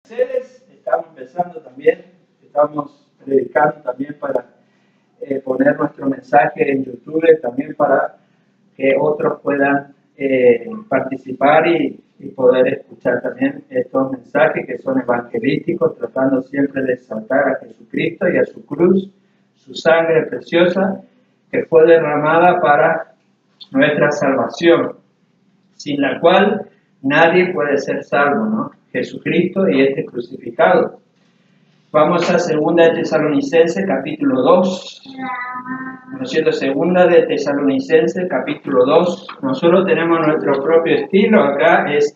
Ustedes estamos empezando también, estamos predicando también para poner nuestro mensaje en YouTube, también para que otros puedan participar y poder escuchar también estos mensajes que son evangelísticos, tratando siempre de exaltar a Jesucristo y a su cruz, su sangre preciosa que fue derramada para nuestra salvación, sin la cual nadie puede ser salvo, ¿no? Jesucristo y este crucificado. Vamos a 2 de Tesalonicenses capítulo 2. ¿No es cierto? 2 de Tesalonicenses capítulo 2. Nosotros tenemos nuestro propio estilo. Acá es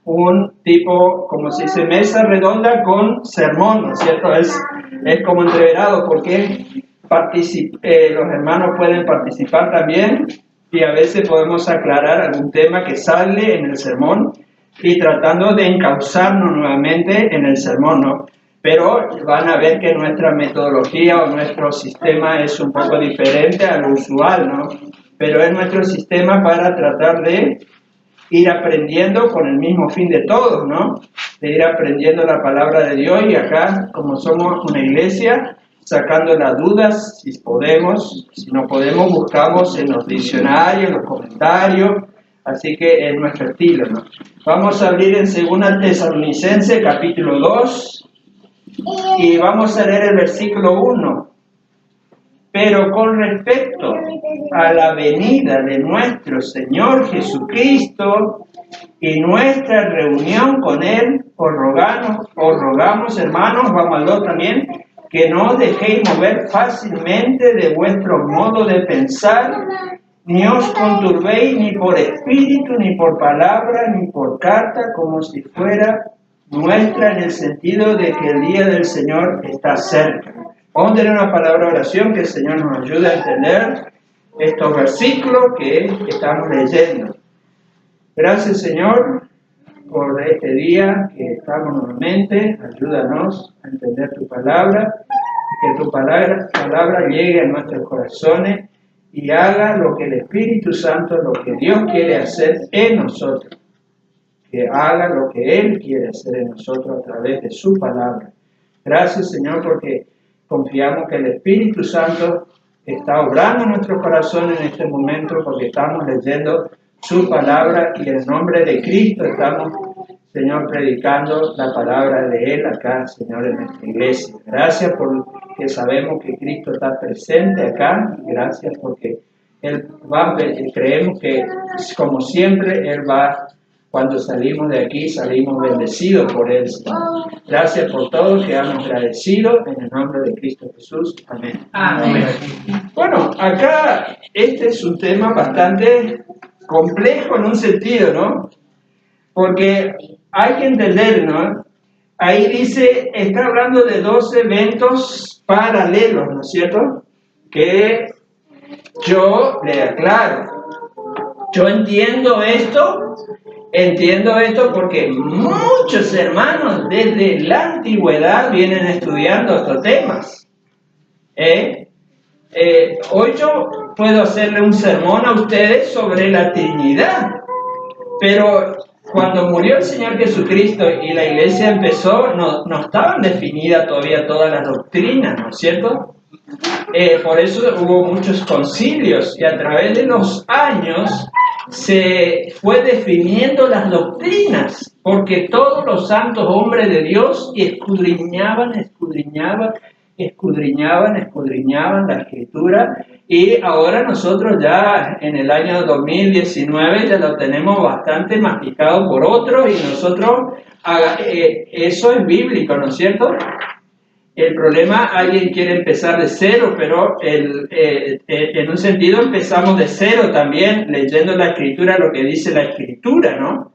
como se dice, mesa redonda con sermón, ¿no es cierto? Es como entreverado porque los hermanos pueden participar también y a veces podemos aclarar algún tema que sale en el sermón y tratando de encauzarnos nuevamente en el sermón, ¿no? Pero van a ver que nuestra metodología o nuestro sistema es un poco diferente a lo usual, ¿no? Pero es nuestro sistema para tratar de ir aprendiendo con el mismo fin de todos, ¿no? De ir aprendiendo la palabra de Dios y acá, como somos una iglesia, sacando las dudas, si podemos, si no podemos, buscamos en los diccionarios, en los comentarios. Así que es nuestro estilo, ¿no? Vamos a abrir en 2 Tesalonicenses capítulo 2 y vamos a leer el versículo 1. Pero con respecto a la venida de nuestro Señor Jesucristo y nuestra reunión con Él, os rogamos, hermanos, vamos al 2 también, que no os dejéis mover fácilmente de vuestro modo de pensar, ni os conturbéis ni por espíritu, ni por palabra, ni por carta, como si fuera nuestra, en el sentido de que el día del Señor está cerca. Vamos a tener una palabra de oración que el Señor nos ayude a entender estos versículos que estamos leyendo. Gracias, Señor, por este día que estamos nuevamente. Ayúdanos a entender tu palabra, que tu palabra llegue a nuestros corazones y haga lo que el Espíritu Santo, lo que Dios quiere hacer en nosotros. Que haga lo que Él quiere hacer en nosotros a través de su palabra. Gracias, Señor, porque confiamos que el Espíritu Santo está obrando en nuestro corazón en este momento, porque estamos leyendo su palabra y en nombre de Cristo estamos, Señor, predicando la palabra de Él acá, Señor, en nuestra iglesia. Gracias porque sabemos que Cristo está presente acá. Gracias porque Él va, creemos que, como siempre, Él va, cuando salimos de aquí, salimos bendecidos por Él, Señor. Gracias por todo, quedamos agradecidos en el nombre de Cristo Jesús. Amén. Amén. Bueno, acá este es un tema bastante complejo en un sentido, ¿no? Porque hay que entender, ¿no? Ahí dice, está hablando de 2 eventos paralelos, ¿no es cierto? Que yo le aclaro. Yo entiendo esto porque muchos hermanos desde la antigüedad vienen estudiando estos temas. Hoy yo puedo hacerle un sermón a ustedes sobre la Trinidad, pero cuando murió el Señor Jesucristo y la iglesia empezó, no estaban definidas todavía todas las doctrinas, ¿no es cierto? Por eso hubo muchos concilios y a través de los años se fue definiendo las doctrinas, porque todos los santos hombres de Dios escudriñaban la Escritura, y ahora nosotros ya en el año 2019 ya lo tenemos bastante masticado por otros, y nosotros, eso es bíblico, ¿no es cierto? El problema, alguien quiere empezar de cero, pero en un sentido empezamos de cero también, leyendo la Escritura, lo que dice la Escritura, ¿no?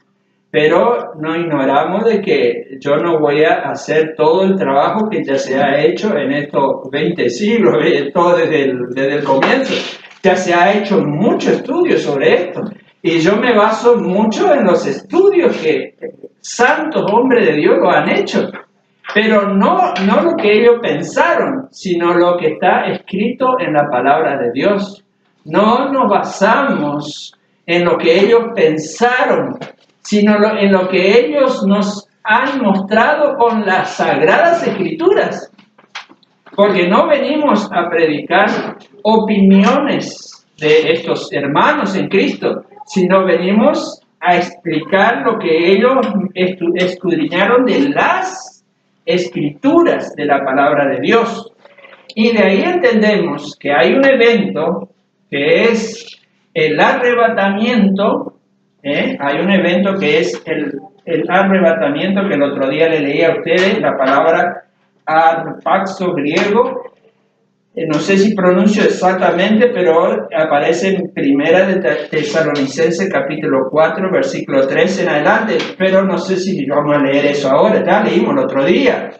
Pero no ignoramos de que yo no voy a hacer todo el trabajo que ya se ha hecho en estos 20 siglos, todo desde el comienzo. Ya se ha hecho mucho estudio sobre esto. Y yo me baso mucho en los estudios que santos hombres de Dios lo han hecho. Pero no lo que ellos pensaron, sino lo que está escrito en la palabra de Dios. No nos basamos en lo que ellos pensaron, sino en lo que ellos nos han mostrado con las Sagradas Escrituras. Porque no venimos a predicar opiniones de estos hermanos en Cristo, sino venimos a explicar lo que ellos escudriñaron de las Escrituras, de la palabra de Dios. Y de ahí entendemos que hay un evento que es el arrebatamiento. Hay un evento que es el arrebatamiento, que el otro día le leí a ustedes la palabra arpaxo griego. No sé si pronuncio exactamente, pero aparece en Primera de Tesalonicenses capítulo 4, versículo 13 en adelante, pero no sé si vamos a leer eso ahora. Ya leímos el otro día.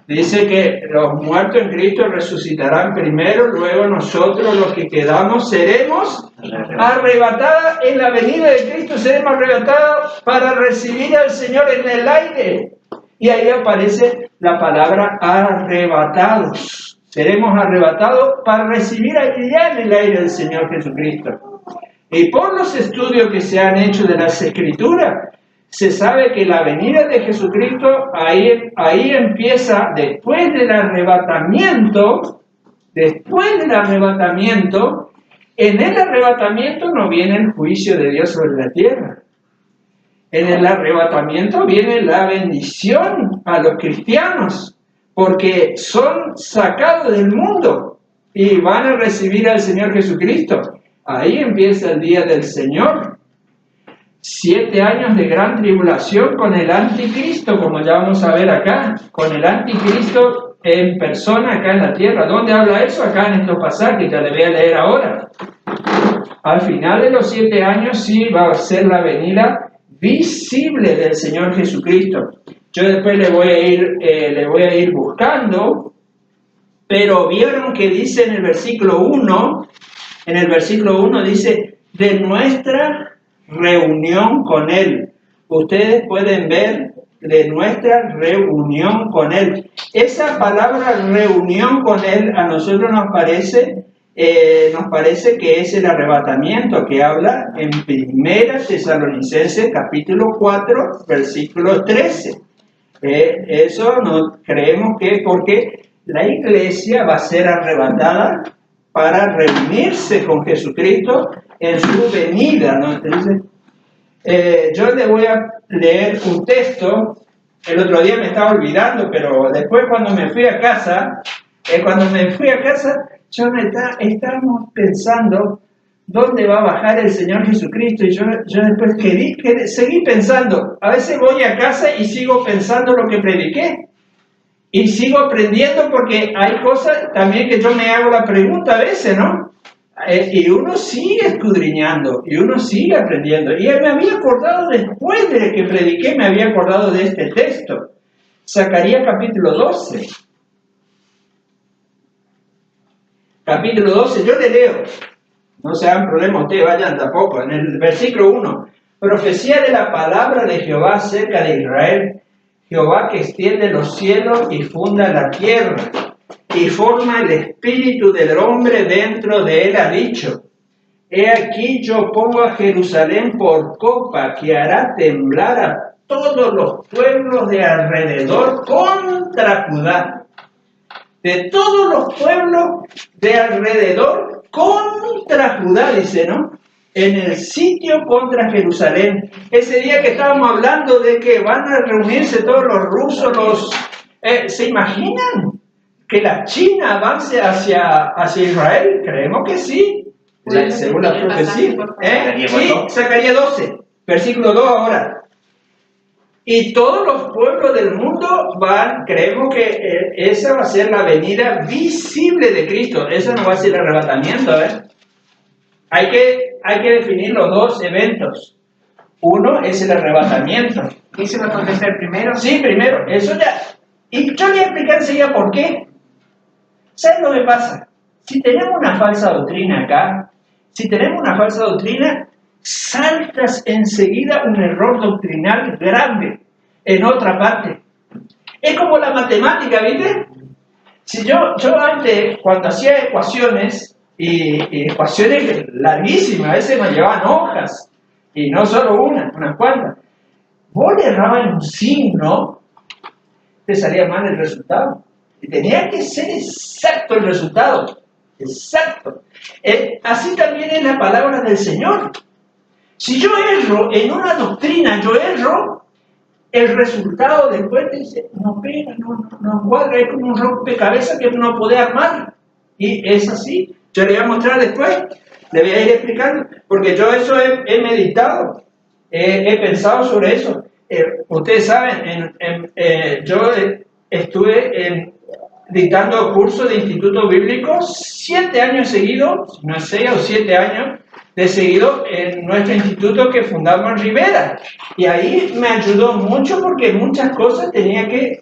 Dice que los muertos en Cristo resucitarán primero, luego nosotros los que quedamos seremos arrebatados en la venida de Cristo, seremos arrebatados para recibir al Señor en el aire. Y ahí aparece la palabra arrebatados. Seremos arrebatados para recibir allá en el aire del Señor Jesucristo. Y por los estudios que se han hecho de las Escrituras, se sabe que la venida de Jesucristo ahí empieza después del arrebatamiento. Después del arrebatamiento, en el arrebatamiento no viene el juicio de Dios sobre la tierra. En el arrebatamiento viene la bendición a los cristianos, porque son sacados del mundo y van a recibir al Señor Jesucristo. Ahí empieza el día del Señor. 7 años de gran tribulación con el anticristo, como ya vamos a ver acá, con el anticristo en persona acá en la tierra. ¿Dónde habla eso? Acá en estos pasajes, ya le voy a leer ahora. Al final de los 7 años sí va a ser la venida visible del Señor Jesucristo. Yo después le voy a ir buscando, pero vieron que dice en el versículo 1, dice, de nuestra reunión con Él. Ustedes pueden ver de nuestra reunión con Él. Esa palabra reunión con Él a nosotros nos parece que es el arrebatamiento que habla en Primera Tesalonicenses capítulo 4 versículo 13. Eso no creemos que porque la iglesia va a ser arrebatada para reunirse con Jesucristo en su venida, ¿no? Entonces, yo le voy a leer un texto. El otro día me estaba olvidando, pero después cuando me fui a casa, estábamos pensando dónde va a bajar el Señor Jesucristo, y yo después seguí pensando. A veces voy a casa y sigo pensando lo que prediqué, y sigo aprendiendo, porque hay cosas también que yo me hago la pregunta a veces, ¿no? Y uno sigue escudriñando, y uno sigue aprendiendo. Y me había acordado, después de que prediqué, me había acordado de este texto. Zacarías capítulo 12. Capítulo 12, yo le leo. No se hagan problema, ustedes vayan tampoco. En el versículo 1. Profecía de la palabra de Jehová acerca de Israel. Jehová que extiende los cielos y funda la tierra, y forma el espíritu del hombre dentro de él, ha dicho: He aquí yo pongo a Jerusalén por copa, que hará temblar a todos los pueblos de alrededor contra Judá. De todos los pueblos de alrededor contra Judá, dice, ¿no? En el sitio contra Jerusalén. Ese día que estábamos hablando de que van a reunirse todos los rusos, ¿se imaginan que la China avance hacia Israel? Creemos que sí, según la profecía. Sí, Zacarías 12, versículo 2 ahora. Y todos los pueblos del mundo creemos que esa va a ser la venida visible de Cristo. Eso no va a ser el arrebatamiento, Hay que definir los dos eventos. Uno es el arrebatamiento. ¿Y se va a contestar primero? Sí, primero. Eso ya. Y yo le voy a explicar enseguida por qué. ¿Saben lo que pasa? Si tenemos una falsa doctrina acá, saltas enseguida un error doctrinal grave en otra parte. Es como la matemática, ¿viste? Si yo antes, cuando hacía ecuaciones, y ecuaciones larguísimas, a veces me llevaban hojas, y no solo unas cuantas. vos le errabas en un signo, te salía mal el resultado. Y tenía que ser exacto el resultado. Exacto. Así también es la palabra del Señor. Si yo erro en una doctrina, el resultado después te dice, no pega, no cuadra, es como un rompecabezas que no puede armar. Y es así. Yo le voy a mostrar después, le voy a ir explicando, porque yo eso he meditado, he pensado sobre eso. Ustedes saben, yo estuve dictando cursos de instituto bíblico 7 años seguidos, no 6 o 7 años de seguido en nuestro instituto que fundamos en Rivera. Y ahí me ayudó mucho porque muchas cosas tenía que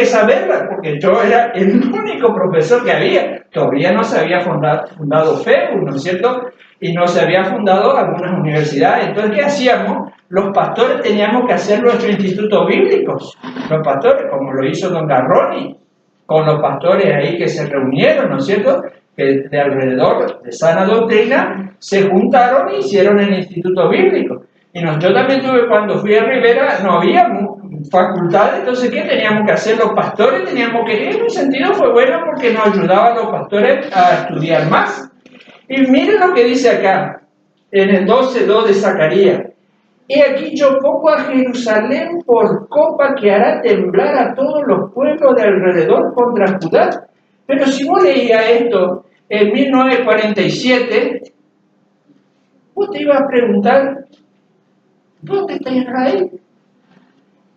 saberlas, porque yo era el único profesor que había. Todavía no se había fundado FEU, ¿no es cierto? Y no se había fundado algunas universidades. Entonces, ¿qué hacíamos? Los pastores teníamos que hacer nuestros institutos bíblicos. Los pastores, como lo hizo don Garroni, con los pastores ahí que se reunieron, ¿no es cierto?, que de alrededor de sana doctrina se juntaron e hicieron el instituto bíblico. Y yo también tuve, cuando fui a Rivera, no había facultades, entonces ¿qué teníamos que hacer los pastores? Teníamos que, en un sentido fue bueno porque nos ayudaban los pastores a estudiar más. Y miren lo que dice acá, en el 12:2 de Zacarías. He aquí yo pongo a Jerusalén por copa que hará temblar a todos los pueblos de alrededor contra Judá. Pero si vos leías esto en 1947, vos te ibas a preguntar, ¿dónde está Israel?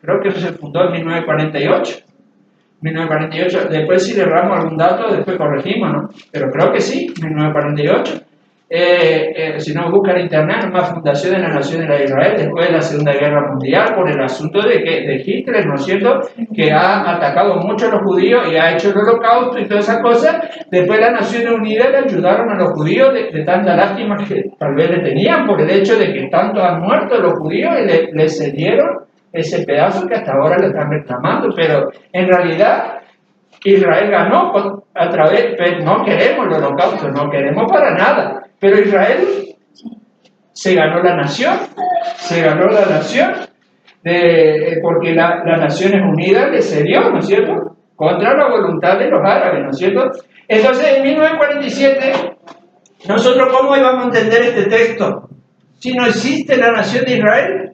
Creo que se fundó en 1948. 1948, después si le erramos algún dato, después corregimos, ¿no? Pero creo que sí, 1948. Si no buscan en internet, más fundación de la nación de Israel después de la Segunda Guerra Mundial, por el asunto de Hitler, ¿no es cierto?, que ha atacado mucho a los judíos y ha hecho el holocausto y todas esas cosas. Después las Naciones Unidas le ayudaron a los judíos de tanta lástima que tal vez le tenían por el hecho de que tanto han muerto los judíos y le cedieron ese pedazo que hasta ahora le están reclamando. Pero en realidad Israel ganó a través, no queremos el holocausto, no queremos para nada. Pero Israel se ganó la nación, porque las Naciones Unidas le cedió, ¿no es cierto?, contra la voluntad de los árabes, ¿no es cierto? Entonces, en 1947, ¿nosotros cómo íbamos a entender este texto? Si no existe la nación de Israel,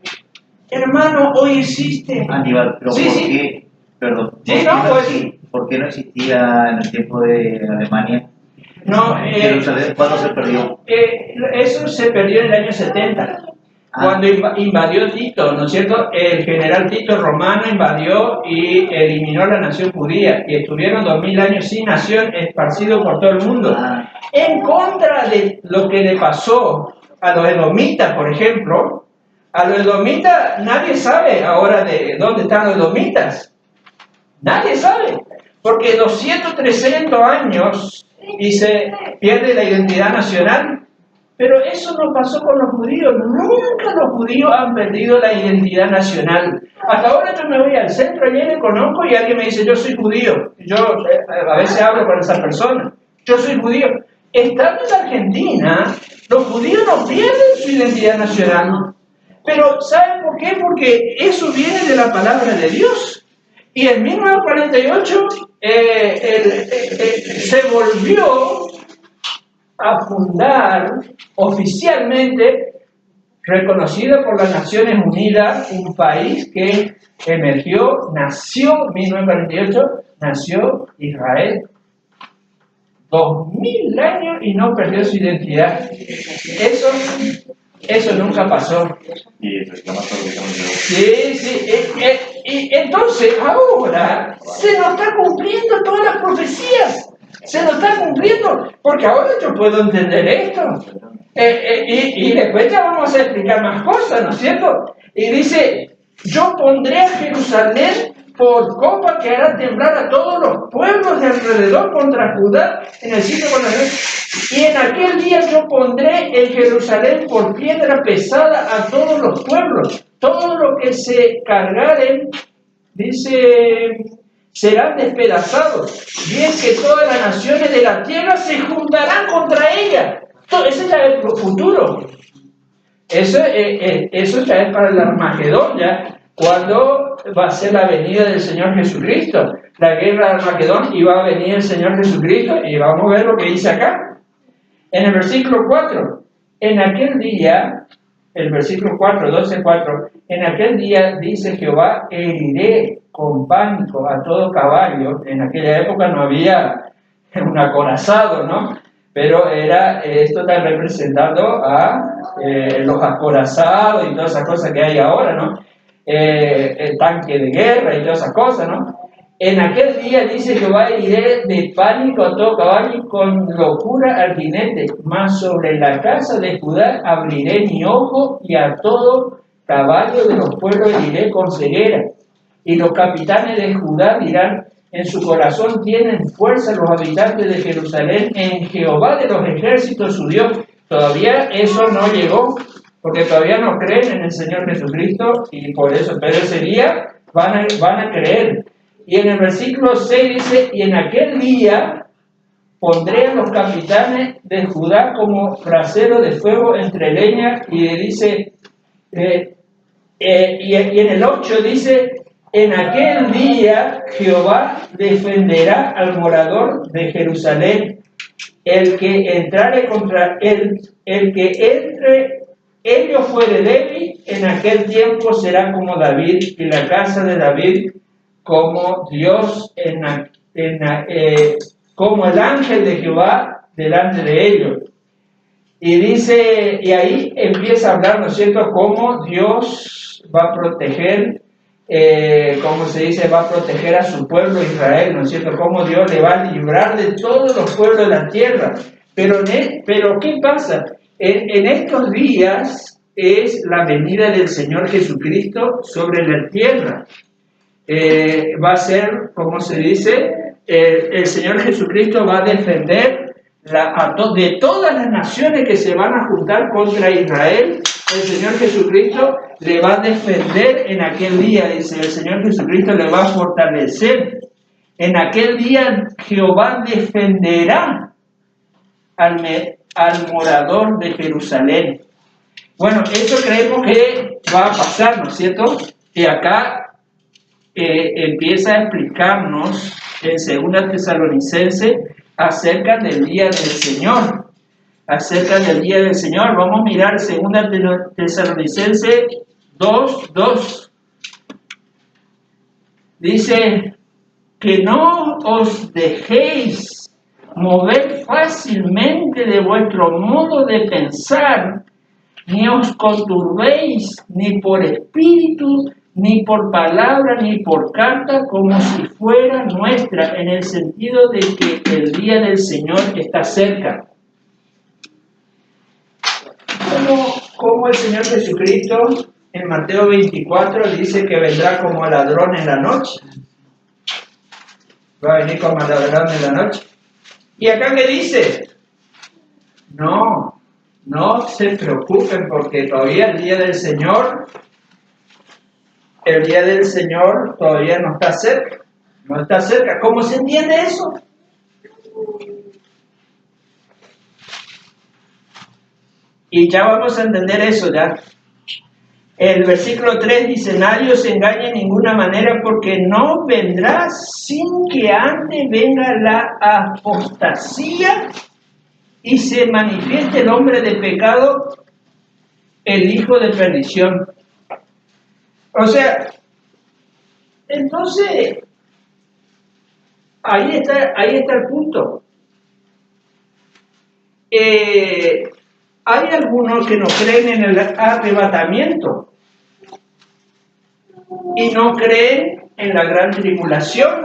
hermano, hoy existe. Aníbal, pero Sí, ¿por sí. qué? Perdón. Sí, no, pues. ¿Por qué no existía en el tiempo de Alemania? No, ¿Cuándo se perdió? eso se perdió en el año 70, cuando invadió Tito, ¿no es cierto? El general Tito romano invadió y eliminó la nación judía, y estuvieron 2000 años sin nación, esparcidos por todo el mundo. En contra de lo que le pasó a los edomitas, por ejemplo. A los edomitas nadie sabe ahora de dónde están los edomitas. Nadie sabe, porque 200, 300 años y se pierde la identidad nacional. Pero eso no pasó con los judíos. Nunca los judíos han perdido la identidad nacional. Hasta ahora yo me voy al centro y le conozco y alguien me dice, yo soy judío. Yo a veces hablo con esa persona. Yo soy judío. Estando en Argentina, los judíos no pierden su identidad nacional. Pero ¿saben por qué? Porque eso viene de la palabra de Dios. Y en 1948 se volvió a fundar oficialmente, reconocido por las Naciones Unidas, un país que nació en 1948, nació Israel. 2000 años y no perdió su identidad. Eso nunca pasó. Sí. Y entonces ahora se nos está cumpliendo todas las profecías. Se nos está cumpliendo. Porque ahora yo puedo entender esto. Y después ya vamos a explicar más cosas, ¿no es cierto? Y dice, yo pondré a Jerusalén por copa que hará temblar a todos los pueblos de alrededor contra Judá en el sitio con y en aquel día yo pondré en Jerusalén por piedra pesada a todos los pueblos. Todo lo que se cargaren, dice, serán despedazados. Y es que todas las naciones de la tierra se juntarán contra ella. Ese ya es el futuro. Eso ya es para el Armagedón, ya. ¿Cuándo va a ser la venida del Señor Jesucristo? La guerra de Armagedón, y va a venir el Señor Jesucristo, y vamos a ver lo que dice acá. En el versículo 4, en aquel día, el versículo 4, 12:4, en aquel día dice Jehová, heriré con pánico a todo caballo. En aquella época no había un acorazado, ¿no? Pero esto está representando a los acorazados y todas esas cosas que hay ahora, ¿no? El tanque de guerra y todas esas cosas, ¿no? En aquel día dice Jehová, heriré de pánico a todo caballo y con locura al jinete, mas sobre la casa de Judá abriré mi ojo y a todo caballo de los pueblos heriré con ceguera. Y los capitanes de Judá dirán, en su corazón tienen fuerza los habitantes de Jerusalén, en Jehová de los ejércitos su Dios. Todavía eso no llegó, porque todavía no creen en el Señor Jesucristo, y por eso, pero ese día van a creer. Y en el versículo 6 dice, y en aquel día pondré a los capitanes de Judá como brasero de fuego entre leña, y dice, y en el 8 dice, en aquel día Jehová defenderá al morador de Jerusalén, el que entrare contra él, el que entre ellos fuere débil, en aquel tiempo será como David, y la casa de David como Dios, como el ángel de Jehová delante de ellos. Y dice, y ahí empieza a hablar, ¿no es cierto?, cómo Dios va a proteger, como se dice, va a proteger a su pueblo Israel, ¿no es cierto?, cómo Dios le va a librar de todos los pueblos de la tierra. Pero ¿qué pasa? En estos días es la venida del Señor Jesucristo sobre la tierra. Va a ser, como se dice, el Señor Jesucristo va a defender de todas las naciones que se van a juntar contra Israel. El Señor Jesucristo le va a defender en aquel día, dice, el Señor Jesucristo le va a fortalecer. En aquel día Jehová defenderá al morador de Jerusalén. Bueno, eso creemos que va a pasar, ¿no es cierto? Y acá empieza a explicarnos en 2 Tesalonicenses acerca del día del Señor. Acerca del día del Señor. Vamos a mirar 2 Tesalonicenses 2:2. Dice, que no os dejéis mover fácilmente de vuestro modo de pensar, ni os conturbéis ni por espíritu, ni por palabra, ni por carta, como si fuera nuestra, en el sentido de que el día del Señor está cerca. Como el Señor Jesucristo en Mateo 24 dice que vendrá como ladrón en la noche. Va a venir como ladrón en la noche. ¿Y acá qué dice? No se preocupen, porque todavía el día del Señor todavía no está cerca. No está cerca. ¿Cómo se entiende eso? Y ya vamos a entender eso ya. El versículo 3 dice, nadie os engañe en ninguna manera, porque no vendrá sin que antes venga la apostasía y se manifieste el hombre de pecado, el hijo de perdición. O sea, entonces, ahí está el punto. Hay algunos que no creen en el arrebatamiento y no creen en la gran tribulación,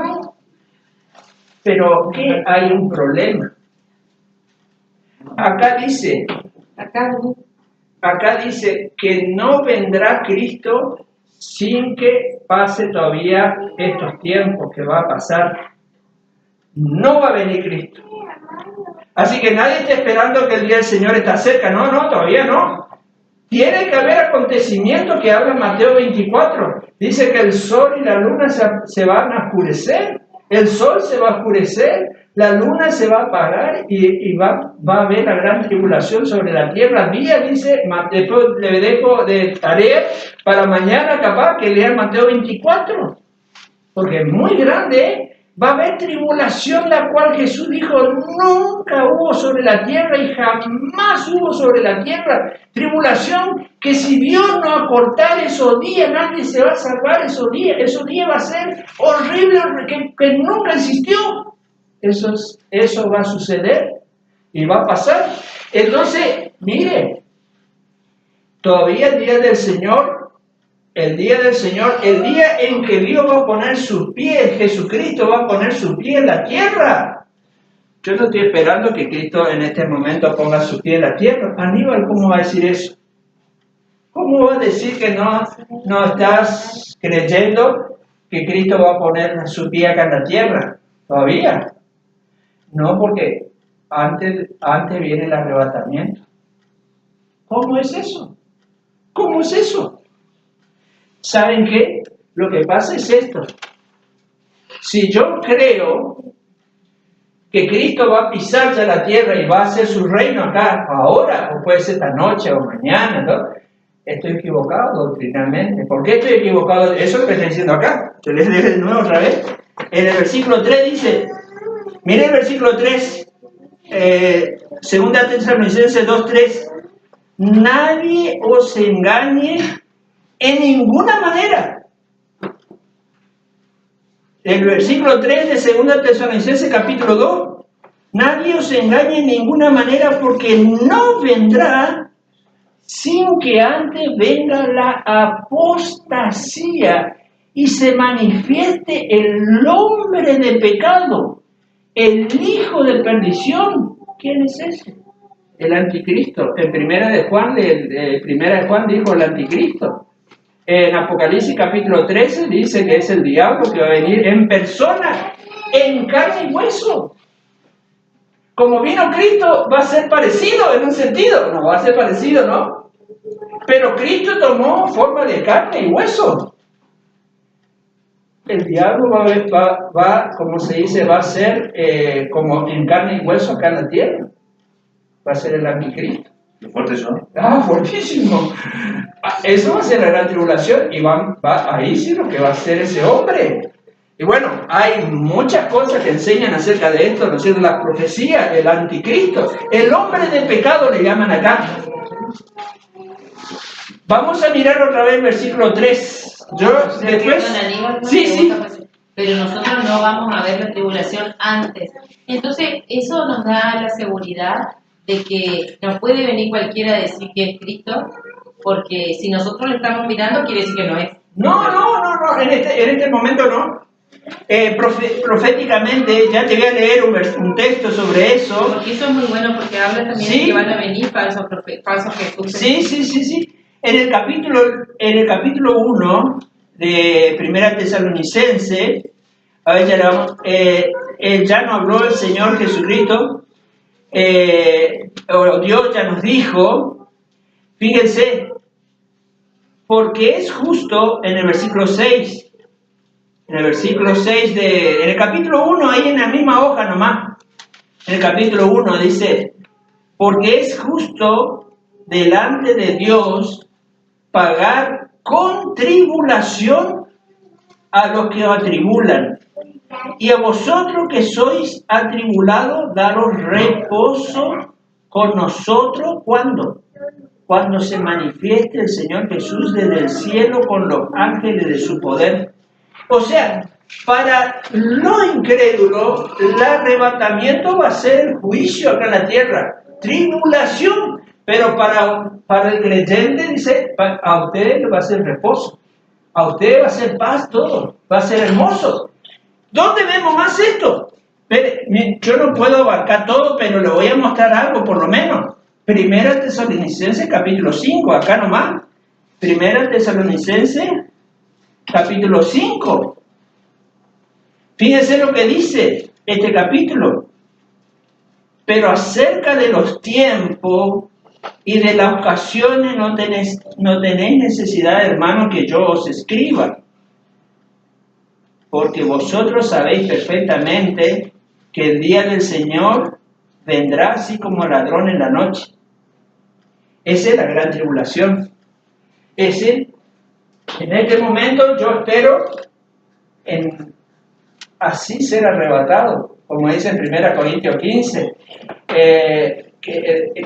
pero ¿qué? Hay un problema. Acá dice que no vendrá Cristo sin que pase todavía estos tiempos que va a pasar. No va a venir Cristo. Así que nadie está esperando que el día del Señor está cerca. No, todavía no. Tiene que haber acontecimientos que habla Mateo 24. Dice que el sol y la luna se van a oscurecer. El sol se va a oscurecer. La luna se va a apagar y va a haber la gran tribulación sobre la tierra. Día, dice, después le dejo de tarea para mañana capaz que lean Mateo 24, porque es muy grande, ¿eh? Va a haber tribulación, la cual Jesús dijo, nunca hubo sobre la tierra y jamás hubo sobre la tierra. Tribulación que si Dios no acortara esos días, nadie se va a salvar esos días. Esos días va a ser horrible, que nunca existió. Eso va a suceder y va a pasar. Entonces, mire, todavía el día del Señor, el día en que Dios va a poner su pie, Jesucristo va a poner su pie en la tierra. Yo no estoy esperando que Cristo en este momento ponga su pie en la tierra. Aníbal, ¿cómo va a decir eso? ¿Cómo va a decir que no estás creyendo que Cristo va a poner su pie acá en la tierra? Todavía. No, porque antes viene el arrebatamiento. ¿Cómo es eso? ¿Cómo es eso? ¿Saben qué? Lo que pasa es esto. Si yo creo que Cristo va a pisar ya la tierra y va a hacer su reino acá, ahora, o puede ser esta noche o mañana, ¿no? Estoy equivocado doctrinalmente. ¿Por qué estoy equivocado? Eso es lo que está diciendo acá. Yo les leo de nuevo otra vez. En el versículo 3 dice, miren el versículo 3, segunda Tesalonicenses 2:3, nadie os engañe en ninguna manera. El versículo 3 de segunda Tesalonicenses capítulo 2, nadie os engañe en ninguna manera, porque no vendrá sin que antes venga la apostasía y se manifieste el hombre de pecado, el hijo de perdición. ¿Quién es ese? El anticristo. En primera de Juan dijo el anticristo. En Apocalipsis capítulo 13 dice que es el diablo que va a venir en persona, en carne y hueso. Como vino Cristo, va a ser parecido en un sentido. No va a ser parecido, ¿no? Pero Cristo tomó forma de carne y hueso. El diablo como se dice, va a ser como en carne y hueso acá en la tierra. Va a ser el anticristo. ¿Qué fuerte son? Fuertísimo. Eso va a ser la gran tribulación y ahí sí lo que va a ser ese hombre. Y bueno, hay muchas cosas que enseñan acerca de esto, ¿no es cierto? Las profecías, el anticristo, el hombre de pecado le llaman acá. Vamos a mirar otra vez el versículo 3. Sí. Pero nosotros no vamos a ver la tribulación antes. Entonces, eso nos da la seguridad de que nos puede venir cualquiera a decir que es Cristo, porque si nosotros lo estamos mirando, quiere decir que no es. No, en este momento no. Proféticamente, ya te voy a leer un texto sobre eso. Porque eso es muy bueno, porque habla también de que van a venir falsos Jesús. Sí. En el capítulo 1 de Primera Tesalonicense, a ver, ya nos habló el Señor Jesucristo, Dios ya nos dijo, fíjense, porque es justo en el versículo 6, en el capítulo 1, ahí en la misma hoja nomás, en el capítulo 1 dice, porque es justo delante de Dios pagar con tribulación a los que os atribulan, y a vosotros que sois atribulados, daros reposo con nosotros. ¿Cuándo? Cuando se manifieste el Señor Jesús desde el cielo con los ángeles de su poder. O sea, para los incrédulos, el arrebatamiento va a ser el juicio acá en la tierra, tribulación. Pero para el creyente, dice, a ustedes va a ser reposo, a ustedes va a ser paz, todo, va a ser hermoso. ¿Dónde vemos más esto? Yo no puedo abarcar todo, pero le voy a mostrar algo por lo menos. Primera Tesalonicenses capítulo 5, acá nomás. Primera Tesalonicenses capítulo 5. Fíjense lo que dice este capítulo. Pero acerca de los tiempos y de las ocasiones no tenéis necesidad, hermano, que yo os escriba, porque vosotros sabéis perfectamente que el día del Señor vendrá así como ladrón en la noche. Esa es la gran tribulación. En este momento yo espero así ser arrebatado, como dice en 1 Corintios 15, que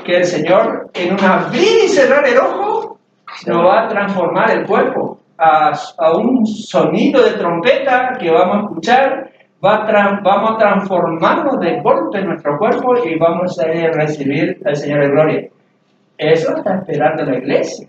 el Señor en un abrir y cerrar el ojo nos va a transformar el cuerpo a un sonido de trompeta que vamos a escuchar. Vamos a transformarnos de golpe en nuestro cuerpo y vamos a recibir al Señor de gloria. Eso está esperando la iglesia.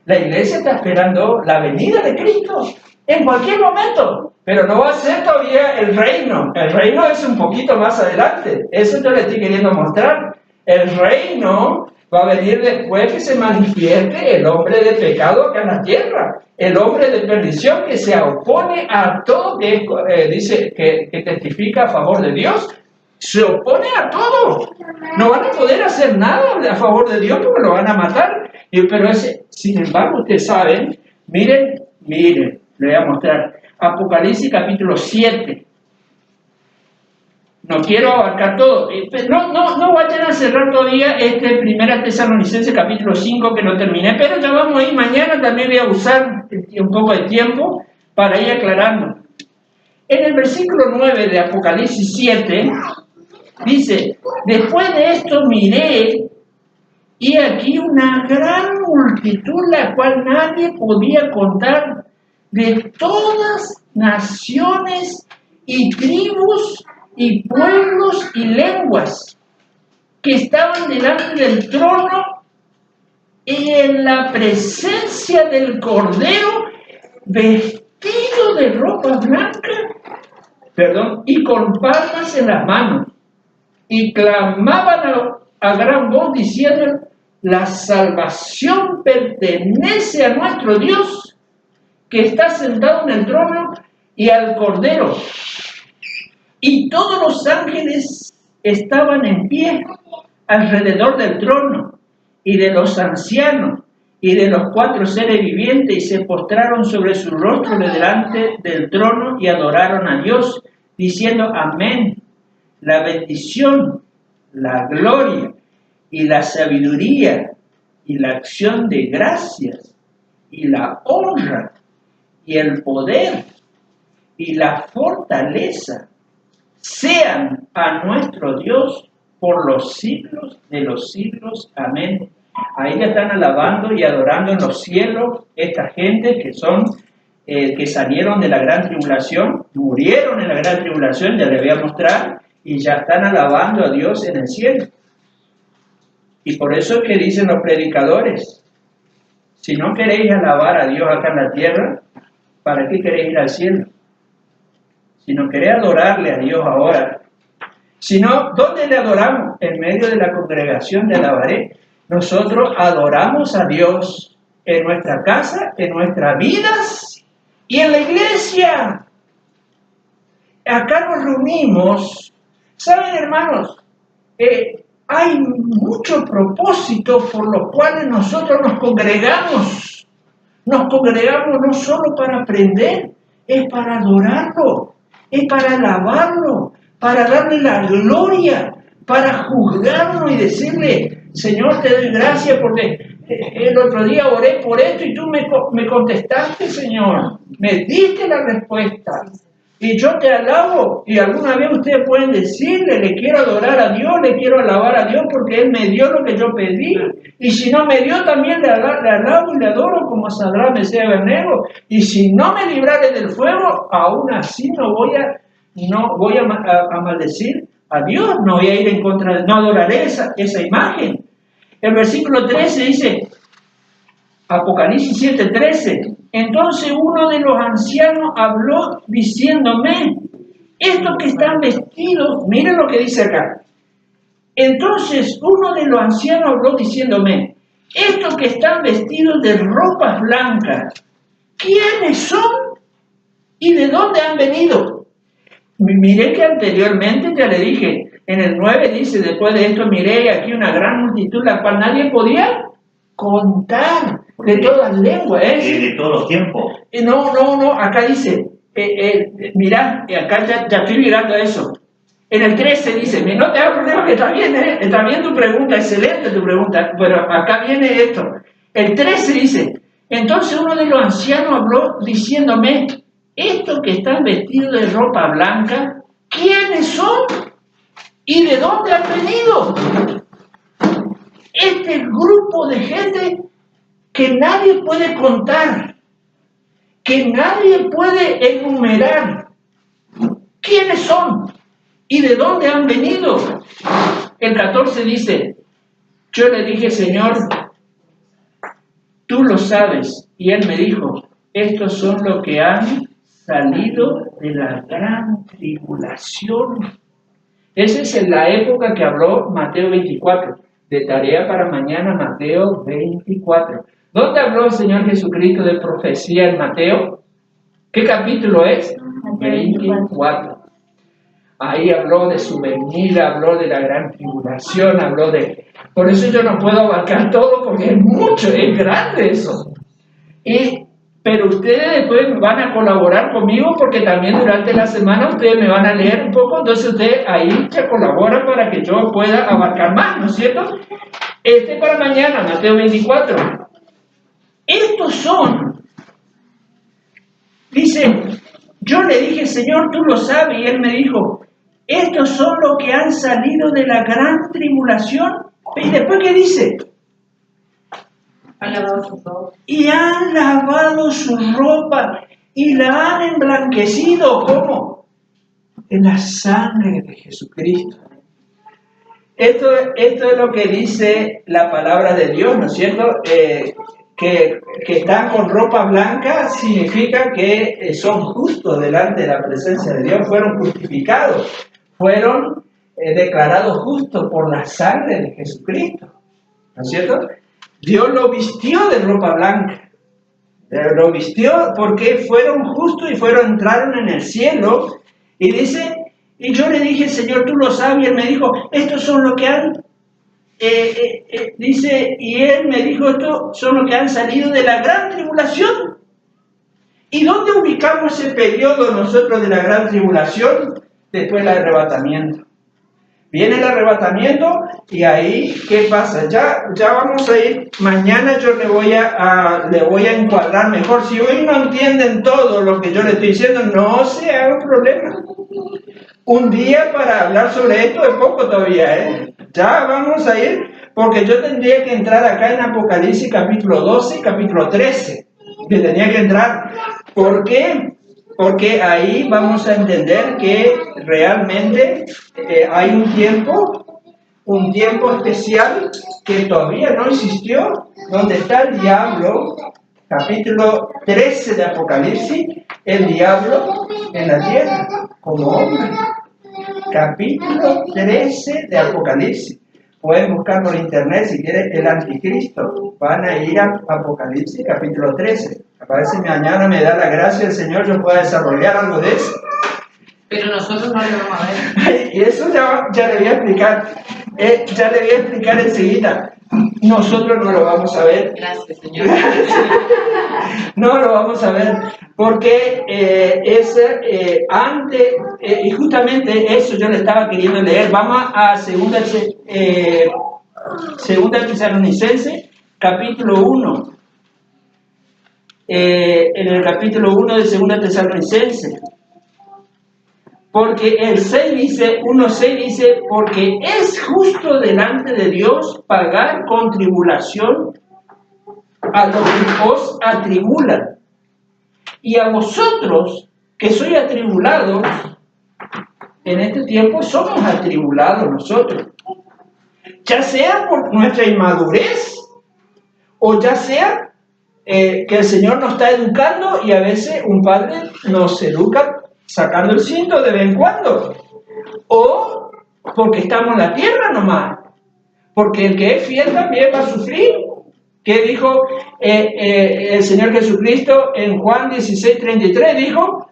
La iglesia está esperando la venida de Cristo en cualquier momento, pero no va a ser todavía el reino. El reino es un poquito más adelante. Eso yo le estoy queriendo mostrar. El reino va a venir después que se manifieste el hombre de pecado acá en la tierra, el hombre de perdición que se opone a todo que dice que testifica a favor de Dios. Se opone a todo. No van a poder hacer nada a favor de Dios porque lo van a matar. Pero sin embargo, ustedes saben, miren, le voy a mostrar. Apocalipsis capítulo 7. No quiero abarcar todo. No vayan a cerrar todavía 1 Tesalonicenses capítulo 5 que no terminé, pero ya vamos a ir mañana. También voy a usar un poco de tiempo para ir aclarando. En el versículo 9 de Apocalipsis 7 dice: después de esto miré, y aquí una gran multitud, la cual nadie podía contar, de todas naciones y tribus y pueblos y lenguas, que estaban delante del trono y en la presencia del Cordero, vestido de ropa blanca, y con palmas en las manos, y clamaban a gran voz diciendo: la salvación pertenece a nuestro Dios, que está sentado en el trono, y al Cordero. Y todos los ángeles estaban en pie alrededor del trono, y de los ancianos, y de los 4 seres vivientes, y se postraron sobre su rostro delante del trono, y adoraron a Dios, diciendo: amén. La bendición, la gloria, y la sabiduría, y la acción de gracias, y la honra, y el poder, y la fortaleza, sean a nuestro Dios por los siglos de los siglos. Amén. Ahí ya están alabando y adorando en los cielos esta gente que salieron de la gran tribulación, murieron en la gran tribulación, ya les voy a mostrar, y ya están alabando a Dios en el cielo. Y por eso es que dicen los predicadores: si no queréis alabar a Dios acá en la tierra, ¿para qué queréis ir al cielo? Si no queréis adorarle a Dios ahora, si no, ¿dónde le adoramos? En medio de la congregación de Alabaré. Nosotros adoramos a Dios en nuestra casa, en nuestras vidas y en la iglesia. Acá nos reunimos. ¿Saben, hermanos? Hay muchos propósitos por los cuales nosotros nos congregamos. Nos congregamos no solo para aprender, es para adorarlo, es para alabarlo, para darle la gloria, para juzgarlo y decirle: Señor, te doy gracias porque el otro día oré por esto y tú me contestaste, Señor. Me diste la respuesta. Y yo te alabo. Y alguna vez ustedes pueden decirle: le quiero adorar a Dios, le quiero alabar a Dios porque Él me dio lo que yo pedí. Y si no me dio, también le alabo y le adoro como Sadrach, Mesías y Abednego. Y si no me librare del fuego, aún así no voy a maldecir a Dios, no voy a ir en contra, no adoraré esa imagen. El versículo 13 dice, Apocalipsis 7:13: entonces uno de los ancianos habló diciéndome: estos que están vestidos, miren lo que dice acá. Entonces uno de los ancianos habló diciéndome: estos que están vestidos de ropas blancas, ¿quiénes son y de dónde han venido? Miré que anteriormente ya le dije, en el 9 dice: después de esto miré aquí una gran multitud, la cual nadie podía contar, de todas las lenguas. De todos los tiempos. No, acá dice, mirá, acá ya estoy mirando eso. En el 13 dice, no te hagas problema que está bien tu pregunta, excelente tu pregunta, pero acá viene esto. El 13 dice, entonces uno de los ancianos habló diciéndome, estos que están vestidos de ropa blanca, ¿quiénes son? ¿Y de dónde han venido? Este grupo de gente que nadie puede contar, que nadie puede enumerar. ¿Quiénes son? ¿Y de dónde han venido? El 14 dice, yo le dije, Señor, tú lo sabes. Y él me dijo, estos son los que han salido de la gran tribulación. Esa es la época que habló Mateo 24. De tarea para mañana, Mateo 24. ¿Dónde habló el Señor Jesucristo de profecía en Mateo? ¿Qué capítulo es? 24. Ahí habló de su venida, habló de la gran tribulación, habló de... Por eso yo no puedo abarcar todo porque es mucho, es grande eso. Pero ustedes después van a colaborar conmigo porque también durante la semana ustedes me van a leer un poco, entonces ustedes ahí se colaboran para que yo pueda abarcar más, ¿no es cierto? Para mañana, Mateo 24. Estos son, dice, yo le dije, Señor, tú lo sabes, y él me dijo, estos son los que han salido de la gran tribulación. ¿Y después qué dice? Han lavado su ropa. Y han lavado su ropa y la han emblanquecido. ¿Cómo? En la sangre de Jesucristo. Esto es lo que dice la palabra de Dios, ¿no es cierto? Que están con ropa blanca significa que son justos delante de la presencia de Dios, fueron justificados, fueron declarados justos por la sangre de Jesucristo, ¿no es cierto? Dios lo vistió de ropa blanca, lo vistió porque fueron justos y entraron en el cielo, y dice, y yo le dije, Señor, tú lo sabes, y él me dijo, estos son los que han, dice, y él me dijo, estos son los que han salido de la gran tribulación. ¿Y dónde ubicamos ese periodo nosotros de la gran tribulación? Después del arrebatamiento. Viene el arrebatamiento y ahí, ¿qué pasa? Ya vamos a ir, mañana yo le voy a encuadrar mejor. Si hoy no entienden todo lo que yo le estoy diciendo, no se haga un problema. Un día para hablar sobre esto es poco todavía, ¿eh? Ya vamos a ir, porque yo tendría que entrar acá en Apocalipsis capítulo 12 y capítulo 13. Que tenía que entrar. ¿Por qué? Porque ahí vamos a entender que realmente hay un tiempo especial que todavía no existió, donde está el diablo, capítulo 13 de Apocalipsis, el diablo en la tierra, como hombre. Capítulo 13 de Apocalipsis. Pueden buscar por internet si quieren el anticristo. Van a ir a Apocalipsis capítulo 13. A ver si mañana me da la gracia el Señor, yo pueda desarrollar algo de eso. Pero nosotros no lo vamos a ver. Y eso ya le voy a explicar. Ya le voy a explicar enseguida. Nosotros no lo vamos a ver. Gracias, Señor. No lo vamos a ver. Porque antes, y justamente eso yo le estaba queriendo leer. Vamos a segunda Tesalonicenses, capítulo 1. En el capítulo 1 de segunda Tesalonicenses. Porque el 1:6 dice, porque es justo delante de Dios pagar con tribulación a los que os atribulan. Y a vosotros, que sois atribulados, en este tiempo somos atribulados nosotros. Ya sea por nuestra inmadurez, o ya sea que el Señor nos está educando y a veces un padre nos educa sacando el cinto de vez en cuando. O porque estamos en la tierra nomás. Porque el que es fiel también va a sufrir. ¿Qué dijo el Señor Jesucristo en Juan 16:33? Dijo,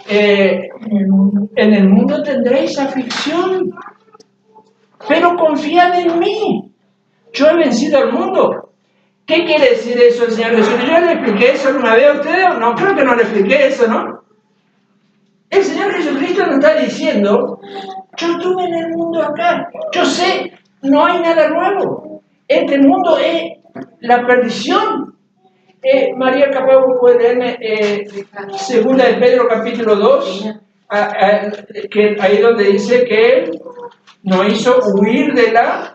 en el mundo tendréis aflicción, pero confiad en mí. Yo he vencido al mundo. ¿Qué quiere decir eso el Señor Jesús? ¿Yo le expliqué eso alguna vez a ustedes? No, creo que no le expliqué eso, ¿no? El Señor Jesucristo Jesucristo nos está diciendo, yo estuve en el mundo acá, yo sé, no hay nada nuevo. Este mundo es la perdición. María capaz puede leerme segunda de Pedro capítulo 2, que ahí donde dice que Él nos hizo huir de la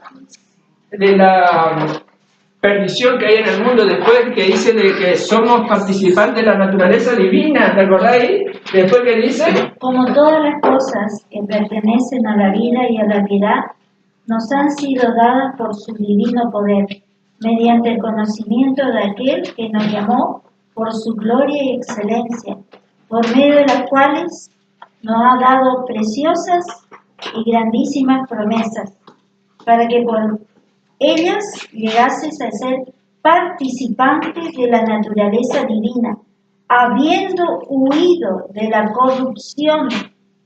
perdición que hay en el mundo, después que dice de que somos participantes de la naturaleza divina, ¿te acordáis? Después que dice, como todas las cosas que pertenecen a la vida y a la piedad, nos han sido dadas por su divino poder, mediante el conocimiento de aquel que nos llamó por su gloria y excelencia, por medio de las cuales nos ha dado preciosas y grandísimas promesas, para que por ellas llegases a ser participantes de la naturaleza divina, habiendo huido de la corrupción